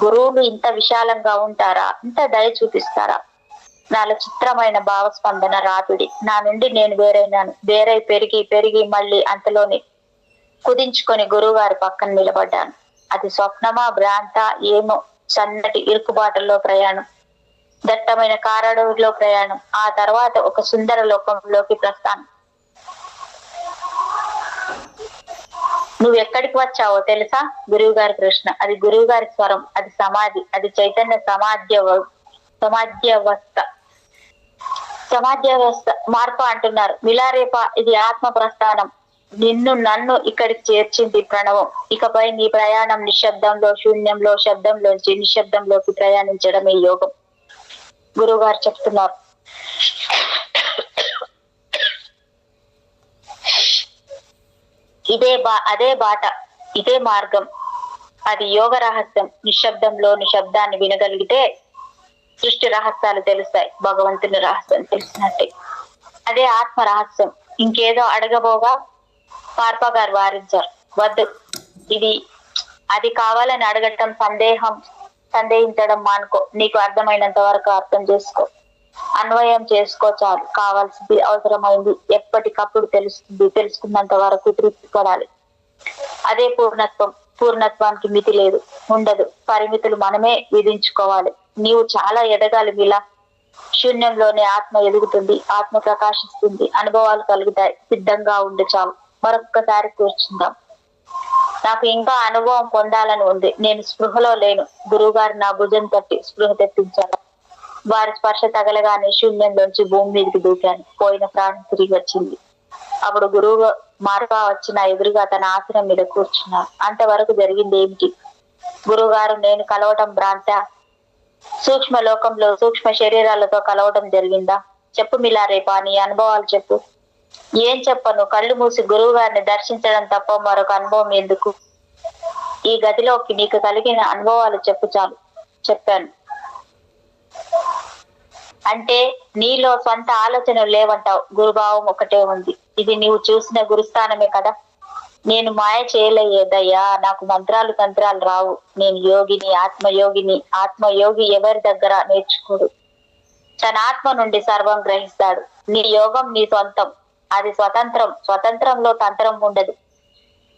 గురువులు ఇంత విశాలంగా ఉంటారా? ఇంత దయ చూపిస్తారా? నాలో చిత్రమైన భావస్పందన రాపిడి. నా నుండి నేను వేరై పెరిగి మళ్ళీ అంతలోని కుదించుకొని గురువు గారి పక్కన నిలబడ్డాను. అది స్వప్నమా, భ్రాంత? ఏమో. సన్నటి ఇరుకుబాటల్లో ప్రయాణం, దట్టమైన కారడవులో ప్రయాణం, ఆ తర్వాత ఒక సుందర లోకంలోకి ప్రస్థానం. నువ్వెక్కడికి వచ్చావో తెలుసా? గురువు గారి ప్రశ్న. అది గురువు గారి స్వరం. అది సమాధి. అది చైతన్య సమాధ్యవస్థ. మార్ప అంటున్నారు. మిలారేప, ఇది ఆత్మ ప్రస్థానం. నన్ను ఇక్కడికి చేర్చింది ప్రణవం. ఇకపై నీ ప్రయాణం నిశ్శబ్దంలో, శూన్యంలో, శబ్దంలోంచి నిశ్శబ్దంలోకి ప్రయాణించడమే యోగం. గురువు గారు చెప్తున్నారు. అదే బాట, ఇదే మార్గం. అది యోగ రహస్యం. నిశ్శబ్దంలో నిశ్శబ్దాన్ని వినగలిగితే సృష్టి రహస్యాలు తెలుస్తాయి. భగవంతుని రహస్యం తెలిసినట్టే. అదే ఆత్మ రహస్యం. ఇంకేదో అడగబోగా మార్ప గారు వారించారు. వద్దు, అది కావాలని అడగటం, సందేహించడం మానుకో. నీకు అర్థమైనంత వరకు అర్థం చేసుకో, అన్వయం చేసుకో చాలు. కావాల్సింది, అవసరమైంది ఎప్పటికప్పుడు తెలుస్తుంది. తెలుసుకున్నంత వరకు తృప్తి పడాలి. అదే పూర్ణత్వం. పూర్ణత్వానికి మితి లేదు, ఉండదు. పరిమితులు మనమే విధించుకోవాలి. నీవు చాలా ఎదగాలి మిలా. శూన్యంలోనే ఆత్మ ఎదుగుతుంది, ఆత్మ ప్రకాశిస్తుంది, అనుభవాలు కలుగుతాయి. సిద్ధంగా ఉండి చాలు. మరొక్కసారి కూర్చుందాం. నాకు ఇంకా అనుభవం పొందాలని ఉంది. నేను స్పృహలో లేను. గురువు గారు నా భుజం తట్టి స్పృహ తెప్పించారు. వారి స్పర్శ తగలగానే శూన్యంలోంచి భూమి మీదకి దూకాను. పోయిన ప్రాణం తిరిగి వచ్చింది. అప్పుడు గురువు మార్గా వచ్చిన ఎదురుగా తన ఆసనం మీద కూర్చున్నారు. అంతవరకు జరిగింది ఏమిటి? గురువు గారు నేను కలవటం భ్రాంత? సూక్ష్మ లోకంలో సూక్ష్మ శరీరాలతో కలవటం జరిగిందా? చెప్పు మిలారేపా, నీ అనుభవాలు చెప్పు. ఏం చెప్పను? కళ్ళు మూసి గురువు గారిని దర్శించడం తప్ప మరొక అనుభవం ఎందుకు? ఈ గదిలోకి నీకు కలిగిన అనుభవాలు చెప్పు చాలు. చెప్పాను. అంటే నీలో స్వంత ఆలోచనలు లేవంటావు. గురుభావం ఒకటే ఉంది. ఇది నీవు చూసిన గురుస్థానమే కదా. నేను మాయ చేయలేదయ్యా. నాకు మంత్రాలు తంత్రాలు రావు. నేను యోగిని, ఆత్మయోగిని. ఆత్మయోగి ఎవరి దగ్గర నేర్చుకోడు. తన ఆత్మ నుండి సర్వం గ్రహిస్తాడు. నీ యోగం నీ సొంతం. అది స్వతంత్రం. స్వతంత్రంలో తంత్రం ఉండదు.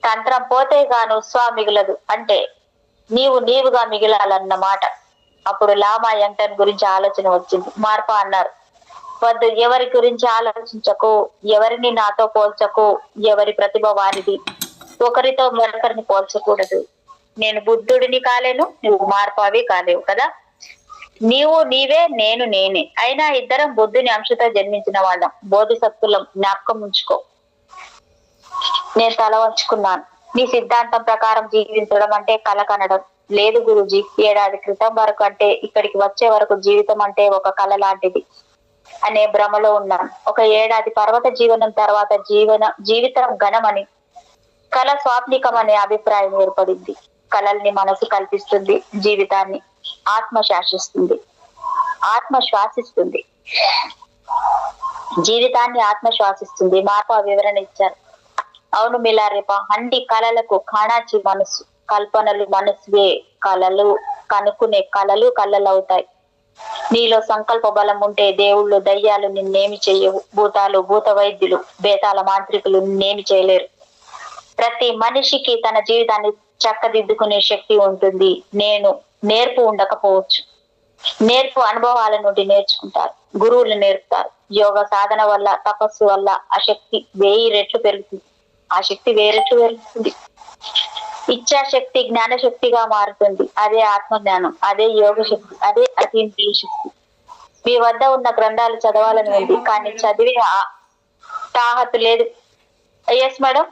తంత్రం పోతే గాను స్వ మిగలదు. అంటే నీవు నీవుగా మిగిలాలన్నమాట. అప్పుడు లామా యంగ్టన్ గురించి ఆలోచన వచ్చింది. మార్ప అన్నారు, వద్దు, ఎవరి గురించి ఆలోచించకు, ఎవరిని నాతో పోల్చకు. ఎవరి ప్రతిభ వారిది. ఒకరితో మరొకరిని పోల్చకూడదు. నేను బుద్ధుడిని కాలేను, నువ్వు మార్పావి కాలేవు కదా. నీవు నీవే, నేను నేనే. అయినా ఇద్దరం బుద్ధుని అంశతో జన్మించిన వాళ్ళం. బోధిసత్తులం. జ్ఞాపకం ఉంచుకో. నేను తల వంచుకున్నాను. నీ సిద్ధాంతం ప్రకారం జీవించడం అంటే కల కనడం లేదు గురూజీ. ఏడాది క్రితం వరకు అంటే ఇక్కడికి వచ్చే వరకు జీవితం అంటే ఒక కళ లాంటిది అనే భ్రమలో ఉన్నాను. ఒక ఏడాది పర్వత జీవనం తర్వాత జీవితం ఘనమని, కళ స్వాప్నికం అనే అభిప్రాయం ఏర్పడింది. కళల్ని మనసు కల్పిస్తుంది, జీవితాన్ని ఆత్మ శాసిస్తుంది. ఆత్మ శ్వాసిస్తుంది, జీవితాన్ని ఆత్మ శ్వాసిస్తుంది. మార్ప వివరణ ఇచ్చారు. అవును మిలారేప, అన్ని కళలకు కాణాచి మనసు. కల్పనలు మనసువే. కళలు కనుక్కునే కళలు కళ్ళలవుతాయి. నీలో సంకల్ప బలం ఉంటే దేవుళ్ళు దయ్యాలు నిన్నేమి చెయ్యవు. భూతాలు భూత వైద్యులు బేతాల మాంత్రికులు నిన్నేమి చేయలేరు. ప్రతి మనిషికి తన జీవితాన్ని చక్కదిద్దుకునే శక్తి ఉంటుంది. నేర్పు ఉండకపోవచ్చు. నేర్పు అనుభవాల నుండి నేర్చుకుంటారు. గురువులు నేర్పుతారు. యోగ సాధన వల్ల, తపస్సు వల్ల ఆ శక్తి 1000 రెట్లు పెరుగుతుంది. ఆ శక్తి 1000 రెట్లు పెరుగుతుంది. ఇచ్ఛాశక్తి జ్ఞానశక్తిగా మారుతుంది. అదే ఆత్మజ్ఞానం, అదే యోగ శక్తి, అదే అతీంద్రియ శక్తి. మీ వద్ద ఉన్న గ్రంథాలు చదవాలని ఉంది, కానీ చదివే తాహతు లేదు. Yes madam.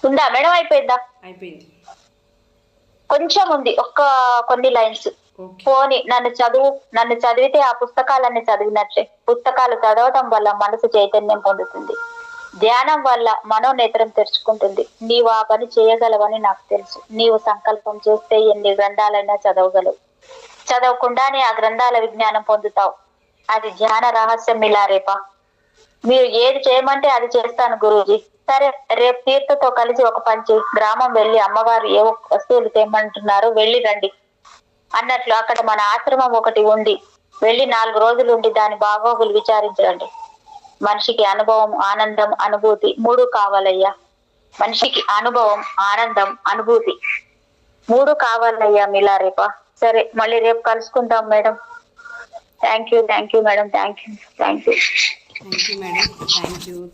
ఉందా మేడం? అయిపోయిందా? అయిపోయింది. కొంచెం ఉంది, కొన్ని లైన్స్. పోని నన్ను చదివితే ఆ పుస్తకాలన్నీ చదివినట్లే. పుస్తకాలు చదవటం వల్ల మనసు చైతన్యం పొందుతుంది. ధ్యానం వల్ల మనోనేత్రం తెరుచుకుంటుంది. నీవు ఆ పని చేయగలవని నాకు తెలుసు. నీవు సంకల్పం చేస్తే ఎన్ని గ్రంథాలైనా చదవగలవు. చదవకుండానే ఆ గ్రంథాల విజ్ఞానం పొందుతావు. అది ధ్యాన రహస్యం మిలారేపా. మీరు ఏది చేయమంటే అది చేస్తాను గురూజీ. సరే, రేపు తీర్థతో కలిసి ఒక పంచి గ్రామం వెళ్ళి అమ్మగారు ఏ వస్తువులు తెమ్మంటున్నారో వెళ్ళి రండి అన్నట్లు అక్కడ మన ఆశ్రమం ఒకటి ఉంది. వెళ్ళి 4 రోజులు ఉండి దాని బాగోగులు విచారించండి. మనిషికి అనుభవం, ఆనందం, అనుభూతి 3 కావాలయ్యా. మనిషికి అనుభవం, ఆనందం, అనుభూతి 3 కావాలయ్యా మిలారేపా. సరే, మళ్ళీ రేపు కలుసుకుంటాం madam. Thank you madam. Thank you madam.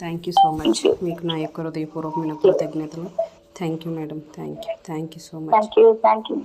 Thank you so much. మీకు నా యొక్క హృదయపూర్వకమైన కృతజ్ఞతలు. Thank you madam. Thank you so much. Thank you.